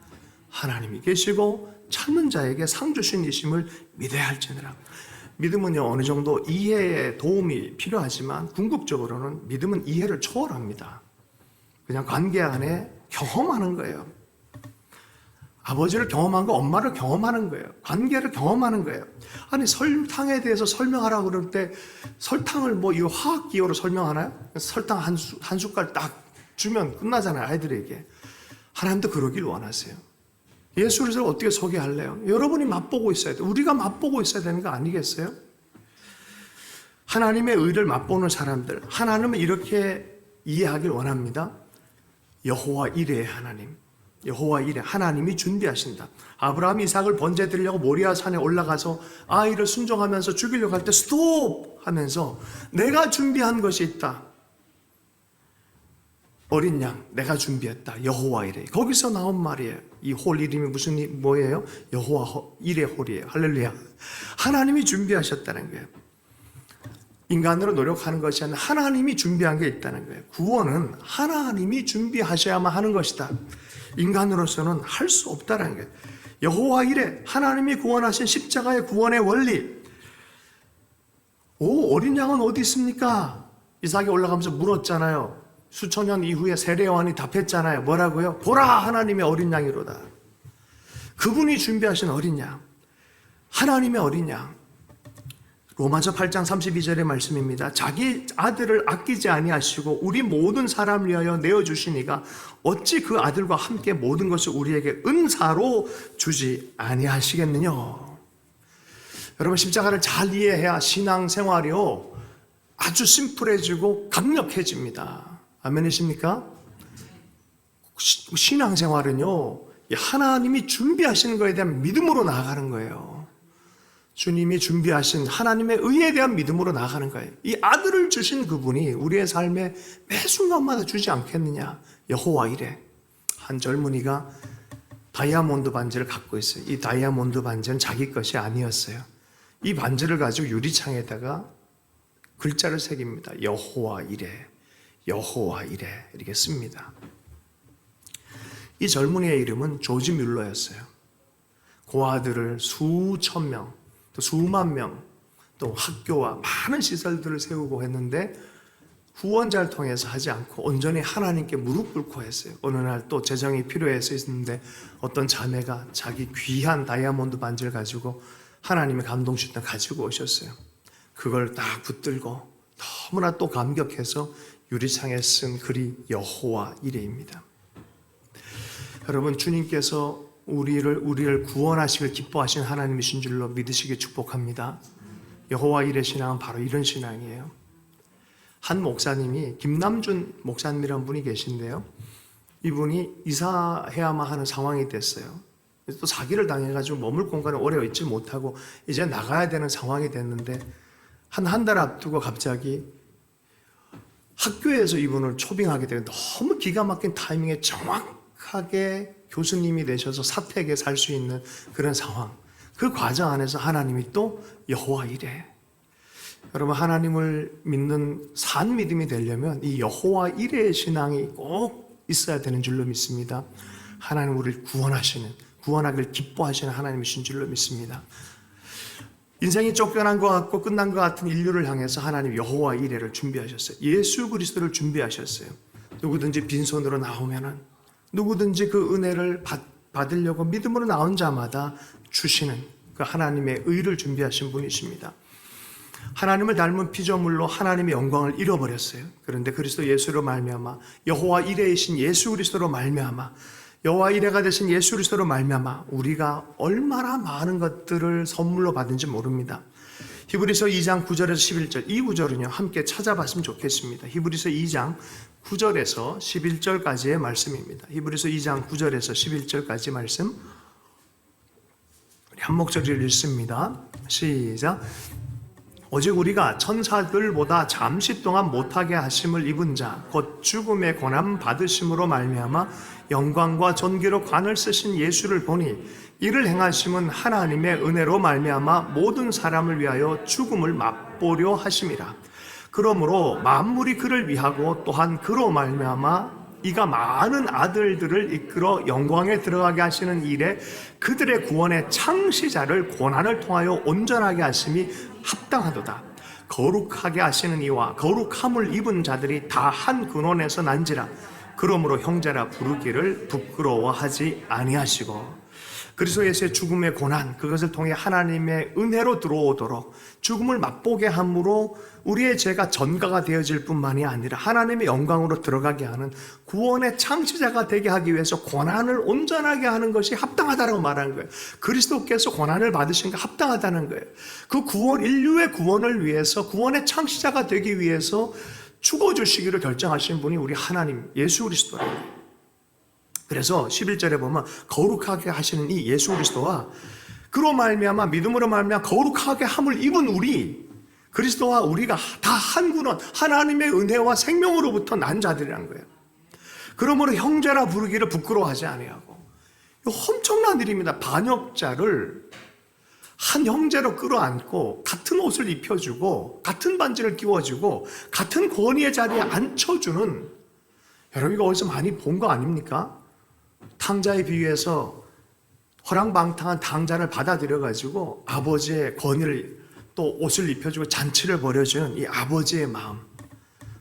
하나님이 계시고 찾는 자에게 상 주신 이심을 믿어야 할지니라. 믿음은요, 어느 정도 이해에 도움이 필요하지만 궁극적으로는 믿음은 이해를 초월합니다. 그냥 관계 안에 경험하는 거예요. 아버지를 경험한 거, 엄마를 경험하는 거예요. 관계를 경험하는 거예요. 설탕에 대해서 설명하라고 그럴 때 설탕을 이 화학 기호로 설명하나요? 설탕 한 숟갈 딱 주면 끝나잖아요, 아이들에게. 하나님도 그러길 원하세요. 예수를 어떻게 소개할래요? 여러분이 맛보고 있어야 돼요. 우리가 맛보고 있어야 되는 거 아니겠어요? 하나님의 의를 맛보는 사람들, 하나님은 이렇게 이해하길 원합니다. 여호와 이레의 하나님, 여호와 이레, 하나님이 준비하신다. 아브라함이 이삭을 번제 드리려고 모리아 산에 올라가서 아이를 순종하면서 죽이려고 할 때 스톱 하면서 내가 준비한 것이 있다. 어린 양 내가 준비했다. 여호와 이레. 거기서 나온 말이에요. 이 홀 이름이 뭐예요? 여호와 이레 홀이에요. 할렐루야. 하나님이 준비하셨다는 거예요. 인간으로 노력하는 것이 아니라 하나님이 준비한 게 있다는 거예요. 구원은 하나님이 준비하셔야만 하는 것이다. 인간으로서는 할 수 없다는 거예요. 여호와 이레, 하나님이 구원하신 십자가의 구원의 원리. 어린 양은 어디 있습니까? 이삭이 올라가면서 물었잖아요. 수천 년 이후에 세례 요한이 답했잖아요. 뭐라고요? 보라, 하나님의 어린 양이로다. 그분이 준비하신 어린 양, 하나님의 어린 양. 로마서 8장 32절의 말씀입니다. 자기 아들을 아끼지 아니하시고 우리 모든 사람을 위하여 내어주시니가 어찌 그 아들과 함께 모든 것을 우리에게 은사로 주지 아니하시겠느냐. 여러분, 십자가를 잘 이해해야 신앙생활이요 아주 심플해지고 강력해집니다. 아멘이십니까? 신앙생활은요 하나님이 준비하시는 것에 대한 믿음으로 나아가는 거예요. 주님이 준비하신 하나님의 의에 대한 믿음으로 나아가는 거예요. 이 아들을 주신 그분이 우리의 삶에 매 순간마다 주지 않겠느냐. 여호와 이래. 한 젊은이가 다이아몬드 반지를 갖고 있어요. 이 다이아몬드 반지는 자기 것이 아니었어요. 이 반지를 가지고 유리창에다가 글자를 새깁니다. 여호와 이래, 여호와 이래 이렇게 씁니다. 이 젊은이의 이름은 조지 뮬러였어요. 그 아들을 수천 명, 또 수만 명, 또 학교와 많은 시설들을 세우고 했는데 후원자를 통해서 하지 않고 온전히 하나님께 무릎 꿇고 했어요. 어느 날 또 재정이 필요해서 있었는데 어떤 자매가 자기 귀한 다이아몬드 반지를 가지고 하나님의 감동주셨다 가지고 오셨어요. 그걸 딱 붙들고 너무나 또 감격해서 유리창에 쓴 글이 여호와 이레입니다. 여러분, 주님께서 우리를 구원하시길 기뻐하신 하나님이신 줄로 믿으시길 축복합니다. 여호와 이레 신앙은 바로 이런 신앙이에요. 한 목사님이 김남준 목사님이라는 분이 계신데요. 이분이 이사해야만 하는 상황이 됐어요. 또 사기를 당해가지고 머물 공간에 오래 있지 못하고 이제 나가야 되는 상황이 됐는데 한 달 앞두고 갑자기 학교에서 이분을 초빙하게 되고 너무 기가 막힌 타이밍에 정확하게 교수님이 되셔서 사택에 살 수 있는 그런 상황. 그 과정 안에서 하나님이 또 여호와 이레. 여러분, 하나님을 믿는 산 믿음이 되려면 이 여호와 이레의 신앙이 꼭 있어야 되는 줄로 믿습니다. 하나님 우리를 구원하기를 기뻐하시는 하나님이신 줄로 믿습니다. 인생이 쫓겨난 것 같고 끝난 것 같은 인류를 향해서 하나님 여호와 이레를 준비하셨어요. 예수 그리스도를 준비하셨어요. 누구든지 빈손으로 나오면은 누구든지 그 은혜를 받으려고 믿음으로 나온 자마다 주시는 그 하나님의 의를 준비하신 분이십니다. 하나님을 닮은 피조물로 하나님의 영광을 잃어버렸어요. 그런데 그리스도 예수로 말미암아 여호와 이레이신 예수 그리스도로 말미암아 여호와 이레가 되신 예수 그리스도로 말미암아 우리가 얼마나 많은 것들을 선물로 받은지 모릅니다. 히브리서 2장 9절에서 11절, 이 구절은요 함께 찾아봤으면 좋겠습니다. 히브리서 2장 9절에서 11절까지의 말씀입니다. 히브리서 2장 9절에서 11절까지 말씀 우리 한 목소리를 읽습니다. 시작. 오직 우리가 천사들보다 잠시 동안 못하게 하심을 입은 자 곧 죽음의 고난 받으심으로 말미암아 영광과 존귀로 관을 쓰신 예수를 보니 이를 행하심은 하나님의 은혜로 말미암아 모든 사람을 위하여 죽음을 맛보려 하심이라. 그러므로 만물이 그를 위하고 또한 그로 말미암아 이가 많은 아들들을 이끌어 영광에 들어가게 하시는 일에 그들의 구원의 창시자를 고난을 통하여 온전하게 하심이 합당하도다. 거룩하게 하시는 이와 거룩함을 입은 자들이 다 한 근원에서 난지라. 그러므로 형제라 부르기를 부끄러워하지 아니하시고 그리스도 예수의 죽음의 고난 그것을 통해 하나님의 은혜로 들어오도록 죽음을 맛보게 함으로 우리의 죄가 전가가 되어질 뿐만이 아니라 하나님의 영광으로 들어가게 하는 구원의 창시자가 되게 하기 위해서 고난을 온전하게 하는 것이 합당하다고 말하는 거예요. 그리스도께서 고난을 받으신 게 합당하다는 거예요. 그 구원, 인류의 구원을 위해서 구원의 창시자가 되기 위해서 죽어주시기를 결정하신 분이 우리 하나님 예수 그리스도예요. 그래서 11절에 보면 거룩하게 하시는 이 예수 그리스도와 그로 말미암아 믿음으로 말미암아 거룩하게 함을 입은 우리 그리스도와 우리가 다 한 군원 하나님의 은혜와 생명으로부터 난 자들이란 거예요. 그러므로 형제라 부르기를 부끄러워하지 아니하고 엄청난 일입니다. 반역자를 한 형제로 끌어안고 같은 옷을 입혀주고 같은 반지를 끼워주고 같은 권위의 자리에 앉혀주는 여러분 이거 어디서 많이 본 거 아닙니까? 탕자에 비유해서 허랑방탕한 탕자를 받아들여가지고 아버지의 권위를 또 옷을 입혀주고 잔치를 벌여주는 이 아버지의 마음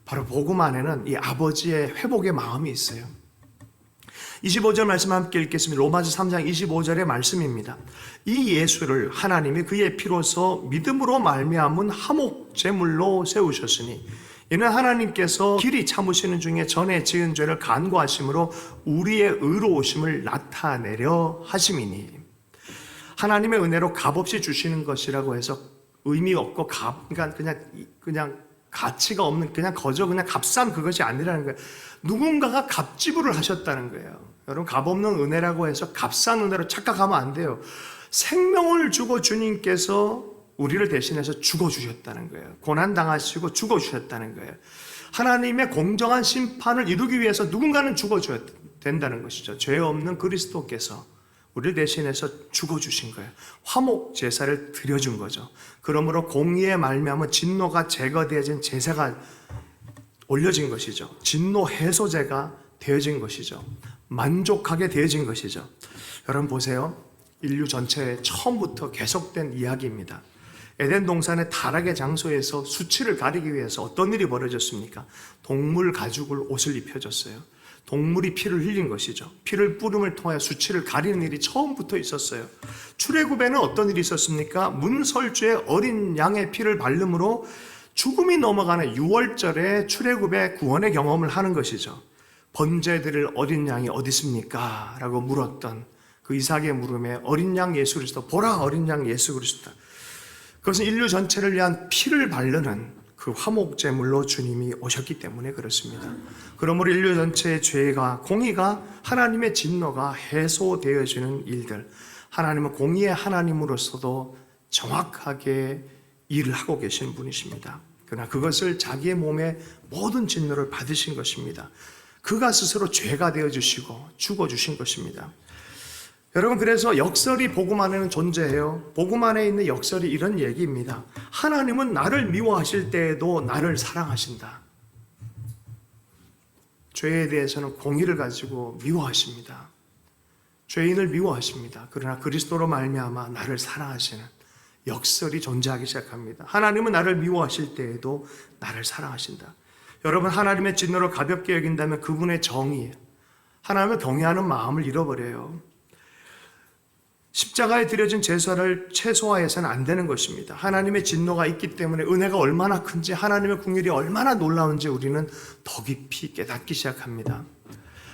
바로 복음 안에는 이 아버지의 회복의 마음이 있어요. 25절 말씀 함께 읽겠습니다. 로마서 3장 25절의 말씀입니다. 이 예수를 하나님이 그의 피로서 믿음으로 말미암은 화목 제물로 세우셨으니 이는 하나님께서 길이 참으시는 중에 전에 지은 죄를 간구하심으로 우리의 의로우심을 나타내려 하심이니. 하나님의 은혜로 값없이 주시는 것이라고 해서 의미 없고 그냥 가치가 없는 그냥 값싼 그것이 아니라는 거예요. 누군가가 값지불을 하셨다는 거예요. 여러분, 값없는 은혜라고 해서 값싼 은혜로 착각하면 안 돼요. 생명을 주고 주님께서 우리를 대신해서 죽어주셨다는 거예요. 고난당하시고 죽어주셨다는 거예요. 하나님의 공정한 심판을 이루기 위해서 누군가는 죽어줘야 된다는 것이죠. 죄 없는 그리스도께서 우리를 대신해서 죽어주신 거예요. 화목 제사를 드려준 거죠. 그러므로 공의의 말미암은 진노가 제거되어진 제사가 올려진 것이죠. 진노 해소제가 되어진 것이죠. 만족하게 되어진 것이죠. 여러분 보세요. 인류 전체에 처음부터 계속된 이야기입니다. 에덴 동산의 타락의 장소에서 수치를 가리기 위해서 어떤 일이 벌어졌습니까? 동물 가죽을 옷을 입혀줬어요. 동물이 피를 흘린 것이죠. 피를 뿌름을 통하여 수치를 가리는 일이 처음부터 있었어요. 출애굽에는 어떤 일이 있었습니까? 문설주에 어린 양의 피를 바름으로 죽음이 넘어가는 6월절에 출애굽의 구원의 경험을 하는 것이죠. 번제드릴 어린 양이 어디 있습니까? 라고 물었던 그 이삭의 물음에 어린 양 예수 그리스도, 보라 어린 양 예수 그리스도. 그것은 인류 전체를 위한 피를 바르는 그 화목제물로 주님이 오셨기 때문에 그렇습니다. 그러므로 인류 전체의 죄가, 공의가, 하나님의 진노가 해소되어지는 일들, 하나님은 공의의 하나님으로서도 정확하게 일을 하고 계신 분이십니다. 그러나 그것을 자기의 몸에 모든 진노를 받으신 것입니다. 그가 스스로 죄가 되어주시고 죽어주신 것입니다. 여러분, 그래서 역설이 복음 안에는 존재해요. 복음 안에 있는 역설이 이런 얘기입니다. 하나님은 나를 미워하실 때에도 나를 사랑하신다. 죄에 대해서는 공의를 가지고 미워하십니다. 죄인을 미워하십니다. 그러나 그리스도로 말미암아 나를 사랑하시는 역설이 존재하기 시작합니다. 하나님은 나를 미워하실 때에도 나를 사랑하신다. 여러분, 하나님의 진노를 가볍게 여긴다면 그분의 정의, 하나님을 경외하는 마음을 잃어버려요. 십자가에 드려진 제사를 최소화해서는 안 되는 것입니다. 하나님의 진노가 있기 때문에 은혜가 얼마나 큰지, 하나님의 긍휼이 얼마나 놀라운지 우리는 더 깊이 깨닫기 시작합니다.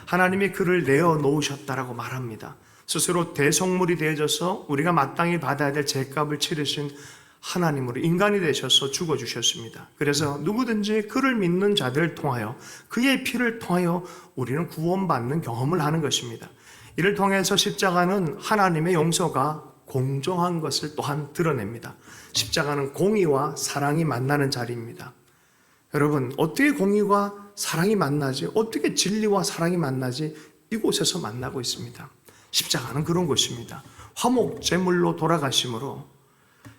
하나님이 그를 내어놓으셨다라고 말합니다. 스스로 대속물이 되어져서 우리가 마땅히 받아야 될 죄값을 치르신 하나님으로 인간이 되셔서 죽어주셨습니다. 그래서 누구든지 그를 믿는 자들을 통하여, 그의 피를 통하여 우리는 구원받는 경험을 하는 것입니다. 이를 통해서 십자가는 하나님의 용서가 공정한 것을 또한 드러냅니다. 십자가는 공의와 사랑이 만나는 자리입니다. 여러분, 어떻게 공의와 사랑이 만나지? 어떻게 진리와 사랑이 만나지? 이곳에서 만나고 있습니다. 십자가는 그런 것입니다. 화목 제물로 돌아가심으로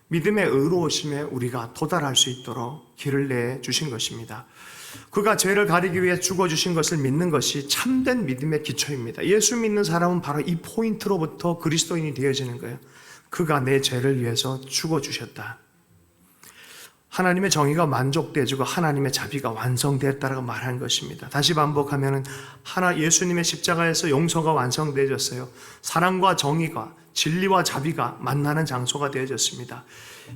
믿음의 의로우심에 우리가 도달할 수 있도록 길을 내주신 것입니다. 그가 죄를 가리기 위해 죽어주신 것을 믿는 것이 참된 믿음의 기초입니다. 예수 믿는 사람은 바로 이 포인트로부터 그리스도인이 되어지는 거예요. 그가 내 죄를 위해서 죽어주셨다. 하나님의 정의가 만족되어지고 하나님의 자비가 완성되었다라고 말하는 것입니다. 다시 반복하면 예수님의 십자가에서 용서가 완성되어졌어요. 사랑과 정의가, 진리와 자비가 만나는 장소가 되어졌습니다.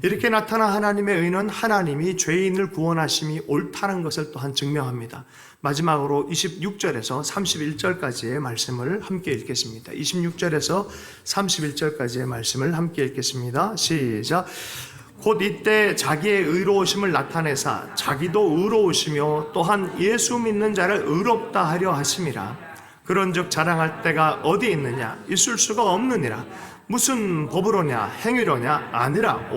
이렇게 나타난 하나님의 의는 하나님이 죄인을 구원하심이 옳다는 것을 또한 증명합니다. 마지막으로 26절에서 31절까지의 말씀을 함께 읽겠습니다. 26절에서 31절까지의 말씀을 함께 읽겠습니다. 시작. 곧 이때 자기의 의로우심을 나타내사 자기도 의로우시며 또한 예수 믿는 자를 의롭다 하려 하심이라. 그런즉 자랑할 때가 어디 있느냐? 있을 수가 없느니라. 무슨 법으로냐? 행위로냐? 아니라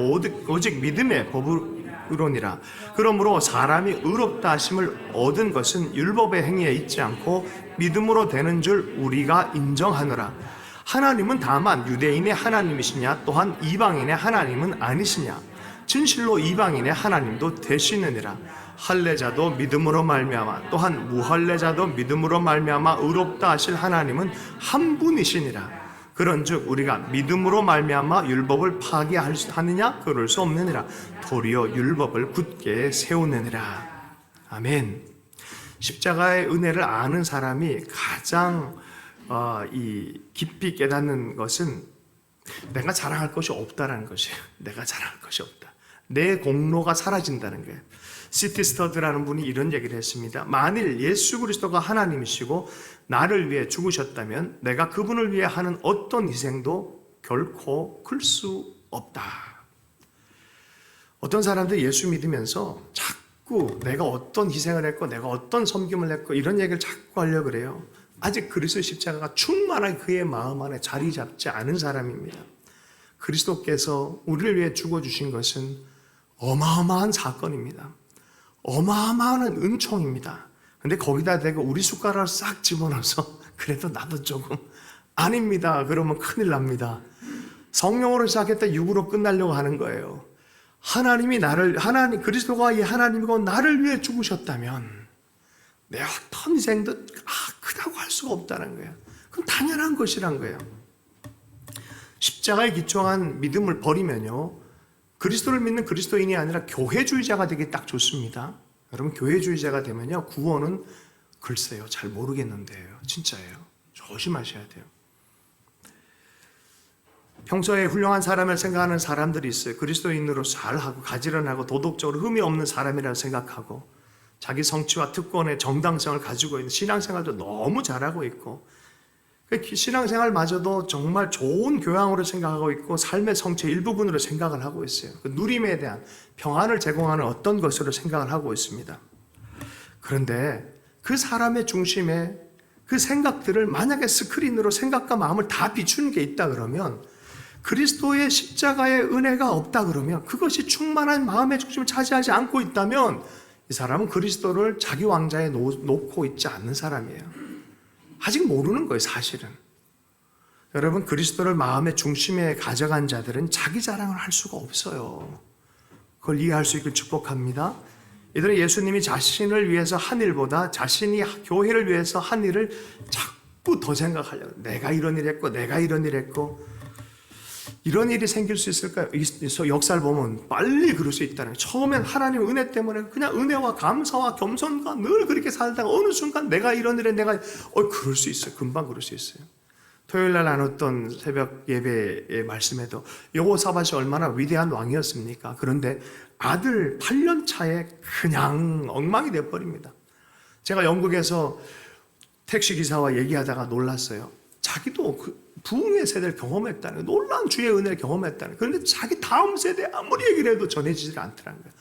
오직 믿음의 법으로니라. 그러므로 사람이 의롭다 하심을 얻은 것은 율법의 행위에 있지 않고 믿음으로 되는 줄 우리가 인정하노라. 하나님은 다만 유대인의 하나님이시냐? 또한 이방인의 하나님은 아니시냐? 진실로 이방인의 하나님도 되시느니라. 할례자도 믿음으로 말미암아 또한 무할례자도 믿음으로 말미암아 의롭다 하실 하나님은 한 분이시니라. 그런즉 우리가 믿음으로 말미암아 율법을 파기하느냐? 그럴 수 없느니라. 도리어 율법을 굳게 세우느니라. 아멘. 십자가의 은혜를 아는 사람이 가장 깊이 깨닫는 것은 내가 자랑할 것이 없다라는 것이에요. 내가 자랑할 것이 없다. 내 공로가 사라진다는 거예요. 시티 스터드라는 분이 이런 얘기를 했습니다. 만일 예수 그리스도가 하나님이시고 나를 위해 죽으셨다면 내가 그분을 위해 하는 어떤 희생도 결코 클 수 없다. 어떤 사람들이 예수 믿으면서 자꾸 내가 어떤 희생을 했고 내가 어떤 섬김을 했고 이런 얘기를 자꾸 하려고 그래요. 아직 그리스도의 십자가가 충만하게 그의 마음 안에 자리 잡지 않은 사람입니다. 그리스도께서 우리를 위해 죽어주신 것은 어마어마한 사건입니다. 어마어마한 은총입니다. 근데 거기다 대고 우리 숟가락을 싹 집어넣어서 그래도 나도 조금 아닙니다. 그러면 큰일 납니다. 성령으로 시작했다 육으로 끝나려고 하는 거예요. 그리스도가 이 하나님이고 나를 위해 죽으셨다면 내 어떤 희생도 크다고 할 수가 없다는 거예요. 그건 당연한 것이란 거예요. 십자가에 기초한 믿음을 버리면요, 그리스도를 믿는 그리스도인이 아니라 교회주의자가 되기 딱 좋습니다. 여러분, 교회주의자가 되면요, 구원은 글쎄요, 잘 모르겠는데요. 진짜예요. 조심하셔야 돼요. 평소에 훌륭한 사람을 생각하는 사람들이 있어요. 그리스도인으로 잘하고 가지런하고 도덕적으로 흠이 없는 사람이라고 생각하고 자기 성취와 특권의 정당성을 가지고 있는 신앙생활도 너무 잘하고 있고 신앙생활마저도 정말 좋은 교양으로 생각하고 있고 삶의 성취의 일부분으로 생각을 하고 있어요. 그 누림에 대한 평안을 제공하는 어떤 것으로 생각을 하고 있습니다. 그런데 그 사람의 중심에 그 생각들을 만약에 스크린으로 생각과 마음을 다 비추는 게 있다 그러면, 그리스도의 십자가의 은혜가 없다 그러면, 그것이 충만한 마음의 중심을 차지하지 않고 있다면 이 사람은 그리스도를 자기 왕자에 놓고 있지 않는 사람이에요. 아직 모르는 거예요, 사실은. 여러분, 그리스도를 마음의 중심에 가져간 자들은 자기 자랑을 할 수가 없어요. 그걸 이해할 수 있길 축복합니다. 이들은 예수님이 자신을 위해서 한 일보다 자신이 교회를 위해서 한 일을 자꾸 더 생각하려고. 내가 이런 일 했고 내가 이런 일 했고. 이런 일이 생길 수 있을까요? 역사를 보면 빨리 그럴 수 있다는 거예요. 처음엔 하나님의 은혜 때문에 그냥 은혜와 감사와 겸손과 늘 그렇게 살다가 어느 순간 내가 이런 일에 그럴 수 있어요. 금방 그럴 수 있어요. 토요일 날 나눴던 새벽 예배의 말씀에도 여호사밧이 얼마나 위대한 왕이었습니까? 그런데 아들 8년 차에 그냥 엉망이 돼버립니다. 제가 영국에서 택시기사와 얘기하다가 놀랐어요. 자기도 부흥의 세대를 경험했다는 거예요. 놀라운 주의 은혜를 경험했다는 거예요. 그런데 자기 다음 세대에 아무리 얘기를 해도 전해지질 않더라는 거예요.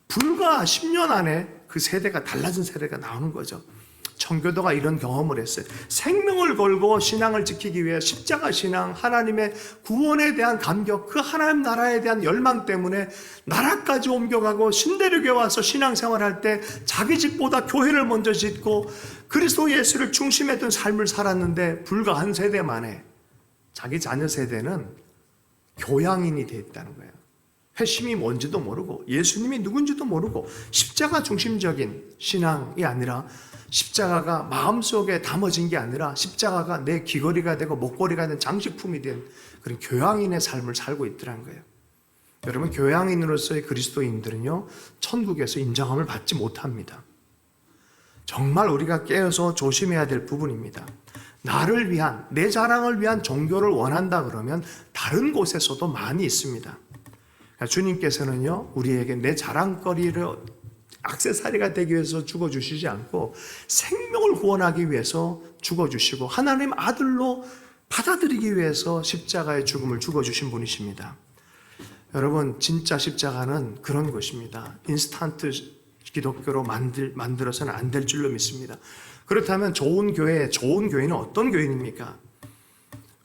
불과 10년 안에 그 세대가 달라진 세대가 나오는 거죠. 청교도가 이런 경험을 했어요. 생명을 걸고 신앙을 지키기 위해 십자가 신앙, 하나님의 구원에 대한 감격, 그 하나님 나라에 대한 열망 때문에 나라까지 옮겨가고 신대륙에 와서 신앙생활할 때 자기 집보다 교회를 먼저 짓고 그리스도 예수를 중심에 둔 삶을 살았는데, 불과 한 세대 만에 자기 자녀 세대는 교양인이 되어 있다는 거예요. 회심이 뭔지도 모르고 예수님이 누군지도 모르고 십자가 중심적인 신앙이 아니라, 십자가가 마음속에 담아진 게 아니라 십자가가 내 귀걸이가 되고 목걸이가 된 장식품이 된 그런 교양인의 삶을 살고 있더라는 거예요. 여러분, 교양인으로서의 그리스도인들은요, 천국에서 인정함을 받지 못합니다. 정말 우리가 깨어서 조심해야 될 부분입니다. 나를 위한, 내 자랑을 위한 종교를 원한다 그러면 다른 곳에서도 많이 있습니다. 주님께서는요, 우리에게 내 자랑거리를 액세서리가 되기 위해서 죽어주시지 않고 생명을 구원하기 위해서 죽어주시고 하나님 아들로 받아들이기 위해서 십자가의 죽음을 죽어주신 분이십니다. 여러분, 진짜 십자가는 그런 것입니다. 인스턴트 기독교로 만들어서는 안 될 줄로 믿습니다. 그렇다면 좋은 교회는 어떤 교회입니까?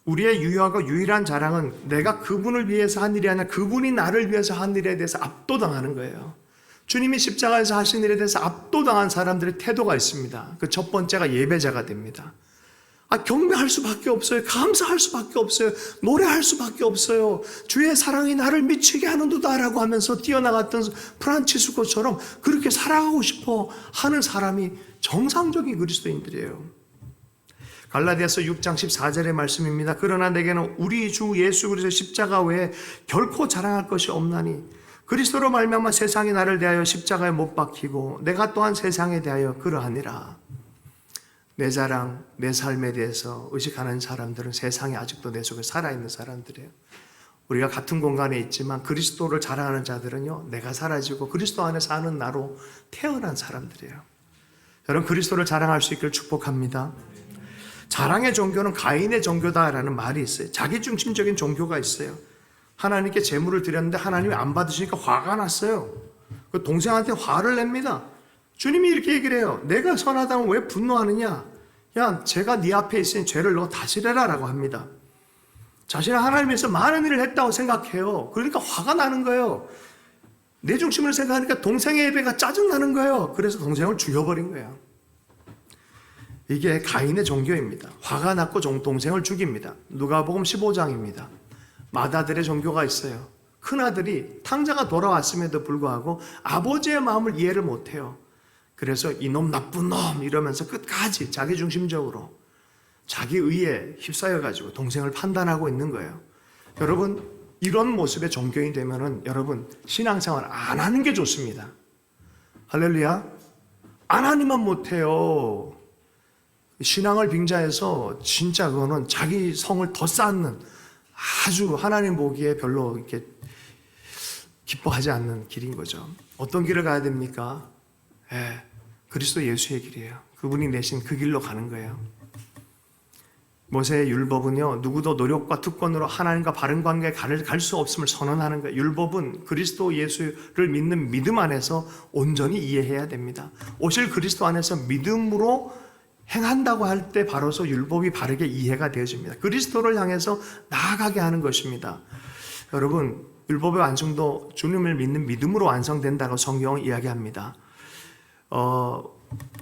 우리의 유효하고 유일한 자랑은 내가 그분을 위해서 한 일이 아니라 그분이 나를 위해서 한 일에 대해서 압도당하는 거예요. 주님이 십자가에서 하신 일에 대해서 압도당한 사람들의 태도가 있습니다. 그 첫 번째가 예배자가 됩니다. 경배할 수밖에 없어요. 감사할 수밖에 없어요. 노래할 수밖에 없어요. 주의 사랑이 나를 미치게 하는도다라고 하면서 뛰어나갔던 프란치스코처럼 그렇게 살아가고 싶어 하는 사람이 정상적인 그리스도인들이에요. 갈라디아서 6장 14절의 말씀입니다. 그러나 내게는 우리 주 예수 그리스도의 십자가 외에 결코 자랑할 것이 없나니 그리스도로 말미암아 세상이 나를 대하여 십자가에 못 박히고 내가 또한 세상에 대하여 그러하니라. 내 자랑, 내 삶에 대해서 의식하는 사람들은 세상에 아직도 내 속에 살아있는 사람들이에요. 우리가 같은 공간에 있지만 그리스도를 자랑하는 자들은요, 내가 사라지고 그리스도 안에 사는 나로 태어난 사람들이에요. 여러분, 그리스도를 자랑할 수 있기를 축복합니다. 자랑의 종교는 가인의 종교다라는 말이 있어요. 자기중심적인 종교가 있어요. 하나님께 제물을 드렸는데 하나님이 안 받으시니까 화가 났어요. 그 동생한테 화를 냅니다. 주님이 이렇게 얘기를 해요. 내가 선하다면 왜 분노하느냐? 야, 제가 네 앞에 있으니 죄를 너 다스려라 라고 합니다. 자신은 하나님에서 많은 일을 했다고 생각해요. 그러니까 화가 나는 거예요. 내 중심으로 생각하니까 동생의 예배가 짜증나는 거예요. 그래서 동생을 죽여버린 거예요. 이게 가인의 종교입니다. 화가 났고 동생을 죽입니다. 누가복음 15장입니다. 맏아들의 종교가 있어요. 큰아들이 탕자가 돌아왔음에도 불구하고 아버지의 마음을 이해를 못해요. 그래서 이놈 나쁜 놈 이러면서 끝까지 자기중심적으로 자기 의에 휩싸여가지고 동생을 판단하고 있는 거예요. 여러분, 이런 모습의 종교인이 되면은 여러분 신앙생활 안 하는 게 좋습니다. 할렐루야. 안 하니만 못해요. 신앙을 빙자해서 진짜 그거는 자기 성을 더 쌓는 아주 하나님 보기에 별로 이렇게 기뻐하지 않는 길인 거죠. 어떤 길을 가야 됩니까? 그리스도 예수의 길이에요. 그분이 내신 그 길로 가는 거예요. 모세의 율법은요, 누구도 노력과 특권으로 하나님과 바른 관계에 갈 수 없음을 선언하는 거예요. 율법은 그리스도 예수를 믿는 믿음 안에서 온전히 이해해야 됩니다. 오실 그리스도 안에서 믿음으로 행한다고 할 때 바로서 율법이 바르게 이해가 되어집니다. 그리스도를 향해서 나아가게 하는 것입니다. 여러분, 율법의 완성도 주님을 믿는 믿음으로 완성된다고 성경은 이야기합니다.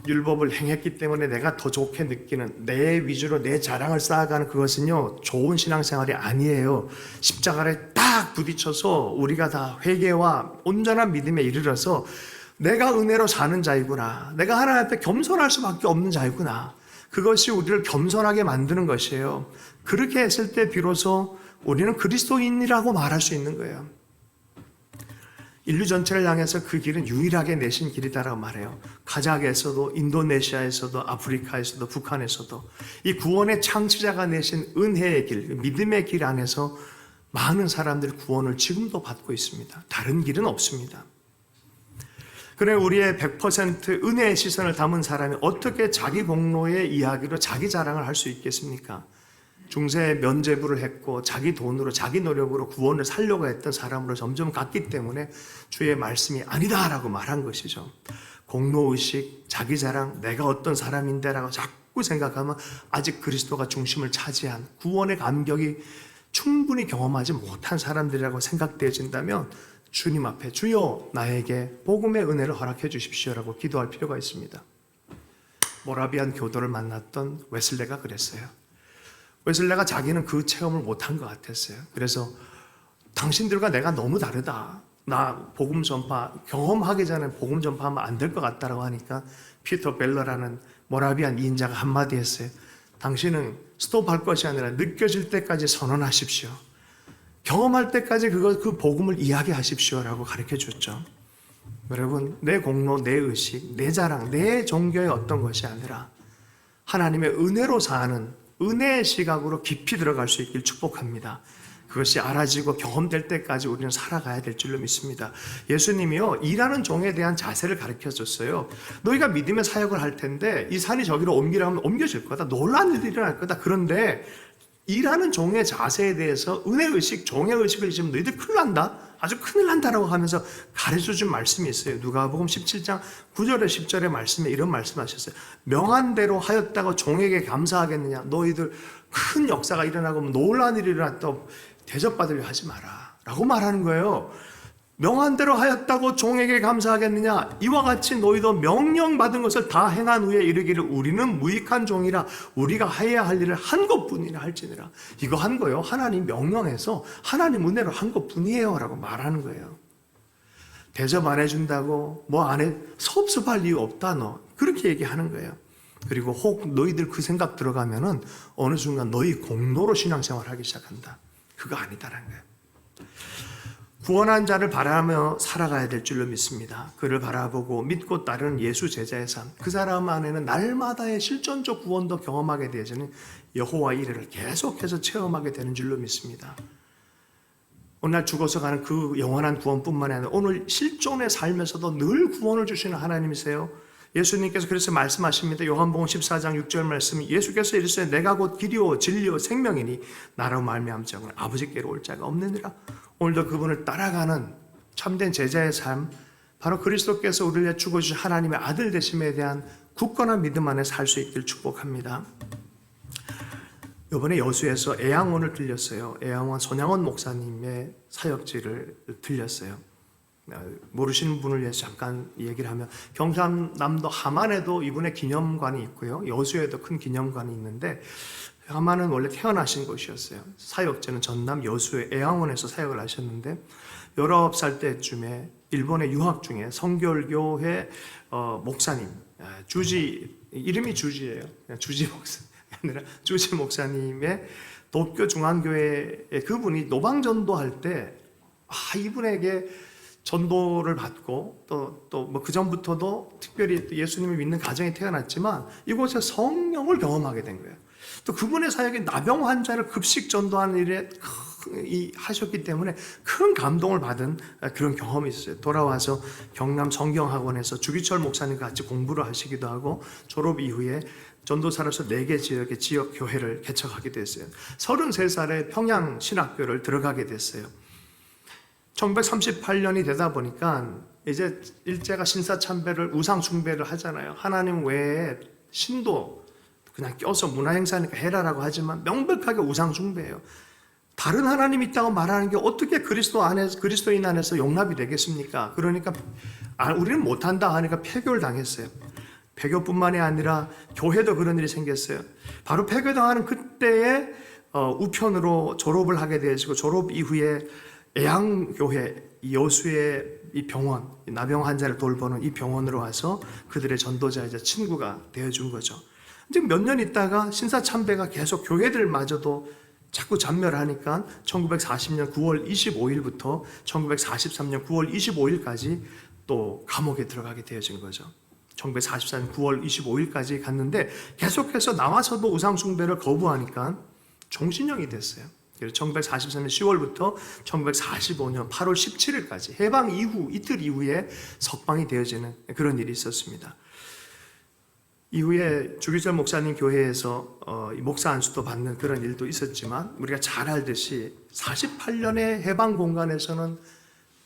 율법을 행했기 때문에 내가 더 좋게 느끼는 내 위주로 내 자랑을 쌓아가는 그것은요, 좋은 신앙생활이 아니에요. 십자가를 딱 부딪혀서 우리가 다 회개와 온전한 믿음에 이르러서 내가 은혜로 사는 자이구나, 내가 하나님 앞에 겸손할 수밖에 없는 자이구나, 그것이 우리를 겸손하게 만드는 것이에요. 그렇게 했을 때 비로소 우리는 그리스도인이라고 말할 수 있는 거예요. 인류 전체를 향해서 그 길은 유일하게 내신 길이다라고 말해요. 카자흐에서도, 인도네시아에서도, 아프리카에서도, 북한에서도 이 구원의 창시자가 내신 은혜의 길, 믿음의 길 안에서 많은 사람들이 구원을 지금도 받고 있습니다. 다른 길은 없습니다. 그래, 우리의 100% 은혜의 시선을 담은 사람이 어떻게 자기 공로의 이야기로 자기 자랑을 할 수 있겠습니까? 중세 면죄부를 했고 자기 돈으로 자기 노력으로 구원을 살려고 했던 사람으로 점점 갔기 때문에 주의 말씀이 아니다라고 말한 것이죠. 공로의식, 자기 자랑, 내가 어떤 사람인데라고 자꾸 생각하면 아직 그리스도가 중심을 차지한 구원의 감격이 충분히 경험하지 못한 사람들이라고 생각되어진다면 주님 앞에 주여 나에게 복음의 은혜를 허락해 주십시오라고 기도할 필요가 있습니다. 모라비안 교도를 만났던 웨슬레가 그랬어요. 웨슬레가 자기는 그 체험을 못한 것 같았어요. 그래서 당신들과 내가 너무 다르다. 나 복음 전파 경험하기 전에 복음 전파하면 안 될 것 같다라고 하니까 피터 벨러라는 모라비안 이인자가 한마디 했어요. 당신은 스톱할 것이 아니라 느껴질 때까지 선언하십시오. 경험할 때까지 그 복음을 이야기하십시오라고 가르쳐 줬죠. 여러분, 내 공로, 내 의식, 내 자랑, 내 종교의 어떤 것이 아니라 하나님의 은혜로 사는 은혜의 시각으로 깊이 들어갈 수 있길 축복합니다. 그것이 알아지고 경험될 때까지 우리는 살아가야 될 줄로 믿습니다. 예수님이요, 일하는 종에 대한 자세를 가르쳐줬어요. 너희가 믿음의 사역을 할 텐데 이 산이 저기로 옮기라면 옮겨질 거다. 놀라운 일이 일어날 거다. 그런데 일하는 종의 자세에 대해서 은혜의식, 종의의식을 잊으면 너희들 큰일 난다. 아주 큰일 난다라고 하면서 가르쳐준 말씀이 있어요. 누가복음 17장 9절에 10절의 말씀에 이런 말씀하셨어요. 명한 대로 하였다고 종에게 감사하겠느냐. 너희들 큰 역사가 일어나고 놀라운 일이 일어났다고 대접받으려 하지 마라 라고 말하는 거예요. 명한 대로 하였다고 종에게 감사하겠느냐. 이와 같이 너희도 명령받은 것을 다 행한 후에 이르기를 우리는 무익한 종이라 우리가 해야 할 일을 한 것뿐이라 할지니라. 이거 한 거요, 하나님 명령해서 하나님 은혜로 한 것뿐이에요 라고 말하는 거예요. 대접 안 해준다고 뭐 안 해 섭섭할 이유 없다 너, 그렇게 얘기하는 거예요. 그리고 혹 너희들 그 생각 들어가면은 어느 순간 너희 공로로 신앙생활 하기 시작한다. 그거 아니다라는 거예요. 구원한 자를 바라며 살아가야 될 줄로 믿습니다. 그를 바라보고 믿고 따르는 예수 제자의 삶, 그 사람 안에는 날마다의 실존적 구원도 경험하게 되어지는 여호와 이레를 계속해서 체험하게 되는 줄로 믿습니다. 오늘 죽어서 가는 그 영원한 구원뿐만 아니라 오늘 실존의 삶에서도 늘 구원을 주시는 하나님이세요. 예수님께서 그래서 말씀하십니다. 요한복음 14장 6절 말씀, 예수께서 이르시되 내가 곧 길이요 진리요 생명이니 나로 말미암지 않고는 아버지께로 올 자가 없느니라. 오늘도 그분을 따라가는 참된 제자의 삶, 바로 그리스도께서 우리를 위해 죽어주신 하나님의 아들 되심에 대한 굳건한 믿음 안에 살 수 있기를 축복합니다. 이번에 여수에서 애양원을 들렸어요. 애양원 손양원 목사님의 사역지를 들렸어요. 모르시는 분을 위해서 잠깐 얘기를 하면, 경상남도 함안에도 이분의 기념관이 있고요, 여수에도 큰 기념관이 있는데, 함안은 원래 태어나신 곳이었어요. 사역지는 전남 여수의 애양원에서 사역을 하셨는데 19살 때쯤에 일본에 유학 중에 성결교회 목사님, 이름이 주지예요. 주지 목사 아니라 주지 목사님의 도쿄 중앙교회에, 그분이 노방전도할 때 이분에게 전도를 받고 또 뭐 그 전부터도 특별히 예수님을 믿는 가정이 태어났지만 이곳에 성령을 경험하게 된 거예요. 또 그분의 사역이 나병 환자를 급식 전도하는 일에 하셨기 때문에 큰 감동을 받은 그런 경험이 있어요. 돌아와서 경남 성경학원에서 주기철 목사님과 같이 공부를 하시기도 하고, 졸업 이후에 전도사로서 4개 지역의 지역 교회를 개척하게 됐어요. 33살에 평양 신학교를 들어가게 됐어요. 1938년이 되다 보니까 이제 일제가 신사참배를, 우상숭배를 하잖아요. 하나님 외에 신도 그냥 껴서 문화행사니까 해라라고 하지만 명백하게 우상숭배예요. 다른 하나님이 있다고 말하는 게 어떻게 그리스도인 안에서 용납이 되겠습니까? 그러니까 우리는 못한다 하니까 폐교를 당했어요. 폐교뿐만이 아니라 교회도 그런 일이 생겼어요. 바로 폐교당하는 그때에 우편으로 졸업을 하게 되어지고, 졸업 이후에 애양교회 여수의 이 병원, 나병 환자를 돌보는 이 병원으로 와서 그들의 전도자이자 친구가 되어준 거죠. 이제 몇 년 있다가 신사참배가 계속 교회들마저도 자꾸 잔멸하니까 1940년 9월 25일부터 1943년 9월 25일까지 또 감옥에 들어가게 되어진 거죠. 1944년 9월 25일까지 갔는데 계속해서 나와서도 우상숭배를 거부하니까 종신형이 됐어요. 그래서 1944년 10월부터 1945년 8월 17일까지 해방 이후 이틀 이후에 석방이 되어지는 그런 일이 있었습니다. 이후에 주기철 목사님 교회에서 목사 안수도 받는 그런 일도 있었지만, 우리가 잘 알듯이 48년의 해방 공간에서는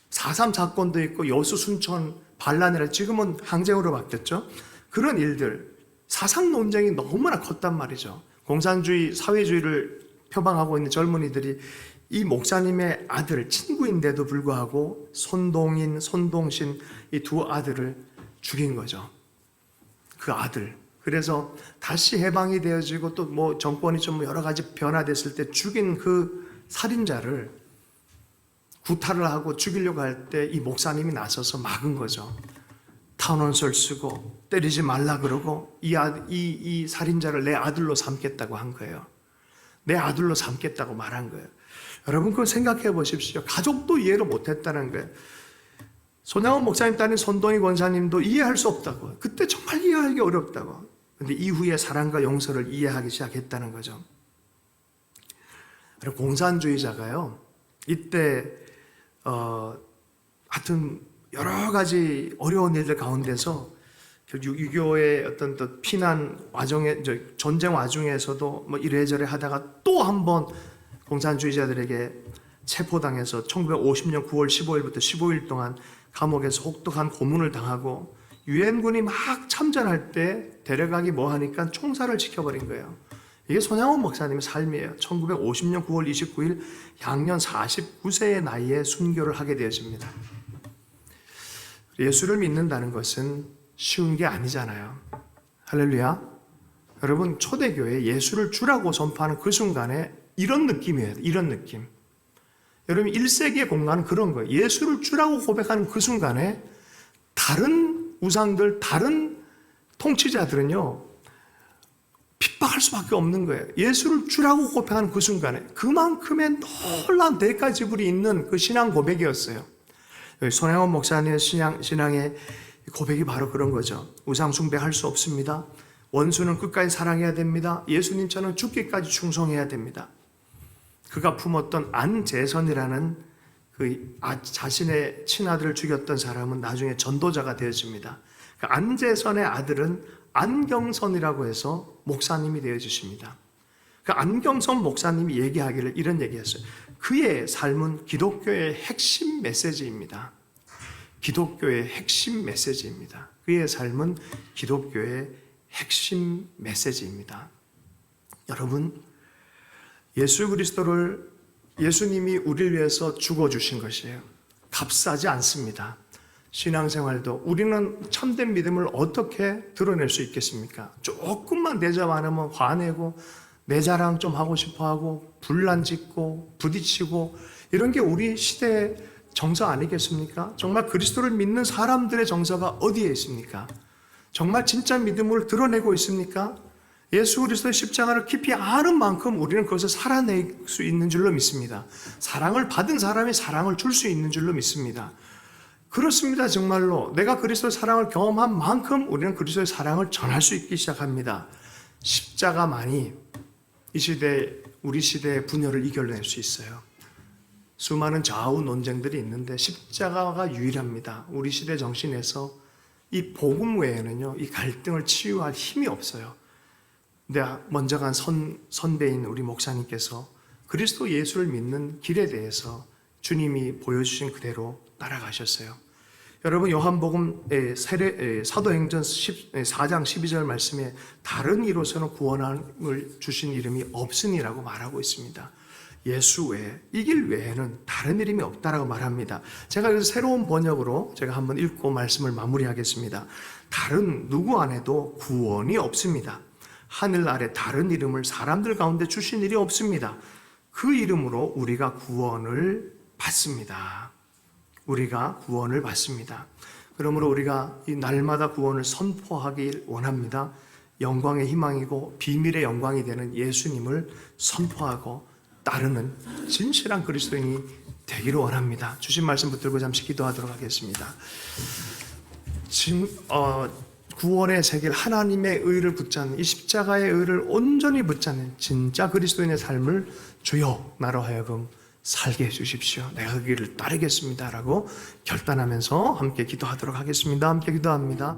4.3 사건도 있고 여수 순천 반란이라 지금은 항쟁으로 바뀌었죠. 그런 일들, 사상 논쟁이 너무나 컸단 말이죠. 공산주의, 사회주의를 표방하고 있는 젊은이들이 이 목사님의 아들, 친구인데도 불구하고 손동인, 손동신 이 두 아들을 죽인 거죠. 그 아들. 그래서 다시 해방이 되어지고 또 뭐 정권이 좀 여러 가지 변화됐을 때 죽인 그 살인자를 구타를 하고 죽이려고 할 때 이 목사님이 나서서 막은 거죠. 탄원서를 쓰고 때리지 말라 그러고 이 살인자를 내 아들로 삼겠다고 한 거예요. 내 아들로 삼겠다고 말한 거예요. 여러분 그걸 생각해 보십시오. 가족도 이해를 못했다는 거예요. 손양원 목사님 따님 손동희 권사님도 이해할 수 없다고. 그때 정말 이해하기 어렵다고. 그런데 이후에 사랑과 용서를 이해하기 시작했다는 거죠. 공산주의자가요, 이때 하여튼 여러 가지 어려운 일들 가운데서 6.25의 어떤 또 피난 와중에, 전쟁 와중에서도 뭐 이래저래 하다가 또 한 번 공산주의자들에게 체포당해서 1950년 9월 15일부터 15일 동안 감옥에서 혹독한 고문을 당하고, 유엔군이 막 참전할 때 데려가기 뭐 하니까 총살을 지켜버린 거예요. 이게 손양원 목사님의 삶이에요. 1950년 9월 29일 양년 49세의 나이에 순교를 하게 되어집니다. 예수를 믿는다는 것은 쉬운 게 아니잖아요. 할렐루야. 여러분, 초대교회 예수를 주라고 선포하는 그 순간에 이런 느낌이에요. 이런 느낌. 여러분, 1세기의 공간은 그런 거예요. 예수를 주라고 고백하는 그 순간에 다른 우상들, 다른 통치자들은요, 핍박을 할 수밖에 없는 거예요. 예수를 주라고 고백하는 그 순간에 그만큼의 놀라운 대가 지불이 있는 그 신앙 고백이었어요. 손혜원 목사님의 신앙의 고백이 바로 그런 거죠. 우상 숭배할 수 없습니다. 원수는 끝까지 사랑해야 됩니다. 예수님처럼 죽기까지 충성해야 됩니다. 그가 품었던 안재선이라는 그 자신의 친아들을 죽였던 사람은 나중에 전도자가 되어집니다. 그 안재선의 아들은 안경선이라고 해서 목사님이 되어주십니다. 그 안경선 목사님이 얘기하기를 이런 얘기했어요. 그의 삶은 기독교의 핵심 메시지입니다. 기독교의 핵심 메시지입니다. 그의 삶은 기독교의 핵심 메시지입니다. 여러분, 예수 그리스도를 예수님이 우리를 위해서 죽어주신 것이에요. 값싸지 않습니다. 신앙생활도 우리는 참된 믿음을 어떻게 드러낼 수 있겠습니까? 조금만 대접 안 하면 화내고 내 자랑 좀 하고 싶어하고 분란 짓고 부딪히고 이런 게 우리 시대의 정서 아니겠습니까? 정말 그리스도를 믿는 사람들의 정서가 어디에 있습니까? 정말 진짜 믿음을 드러내고 있습니까? 예수 그리스도의 십자가를 깊이 아는 만큼 우리는 그것을 살아낼 수 있는 줄로 믿습니다. 사랑을 받은 사람이 사랑을 줄 수 있는 줄로 믿습니다. 그렇습니다. 정말로 내가 그리스도의 사랑을 경험한 만큼 우리는 그리스도의 사랑을 전할 수 있기 시작합니다. 십자가만이 이 시대, 우리 시대의 분열을 이겨낼 수 있어요. 수많은 좌우 논쟁들이 있는데 십자가가 유일합니다. 우리 시대 정신에서 이 복음 외에는요, 이 갈등을 치유할 힘이 없어요. 내가 먼저 간 선배인 우리 목사님께서 그리스도 예수를 믿는 길에 대해서 주님이 보여주신 그대로 따라가셨어요. 여러분, 요한복음 사도행전 4장 12절 말씀에 다른 이로서는 구원을 주신 이름이 없으니라고 말하고 있습니다. 예수 외에, 이 길 외에는 다른 이름이 없다라고 말합니다. 제가 그래서 새로운 번역으로 제가 한번 읽고 말씀을 마무리하겠습니다. 다른 누구 안에도 구원이 없습니다. 하늘 아래 다른 이름을 사람들 가운데 주신 일이 없습니다. 그 이름으로 우리가 구원을 받습니다. 우리가 구원을 받습니다. 그러므로 우리가 이 날마다 구원을 선포하길 원합니다. 영광의 희망이고 비밀의 영광이 되는 예수님을 선포하고 따르는 진실한 그리스도인이 되기를 원합니다. 주신 말씀 붙들고 잠시 기도하도록 하겠습니다. 구원의 세계, 하나님의 의를 붙잡는 이 십자가의 의를 온전히 붙잡는 진짜 그리스도인의 삶을 주여 나로 하여금 살게 해주십시오. 내가 그 길을 따르겠습니다 라고 결단하면서 함께 기도하도록 하겠습니다. 함께 기도합니다.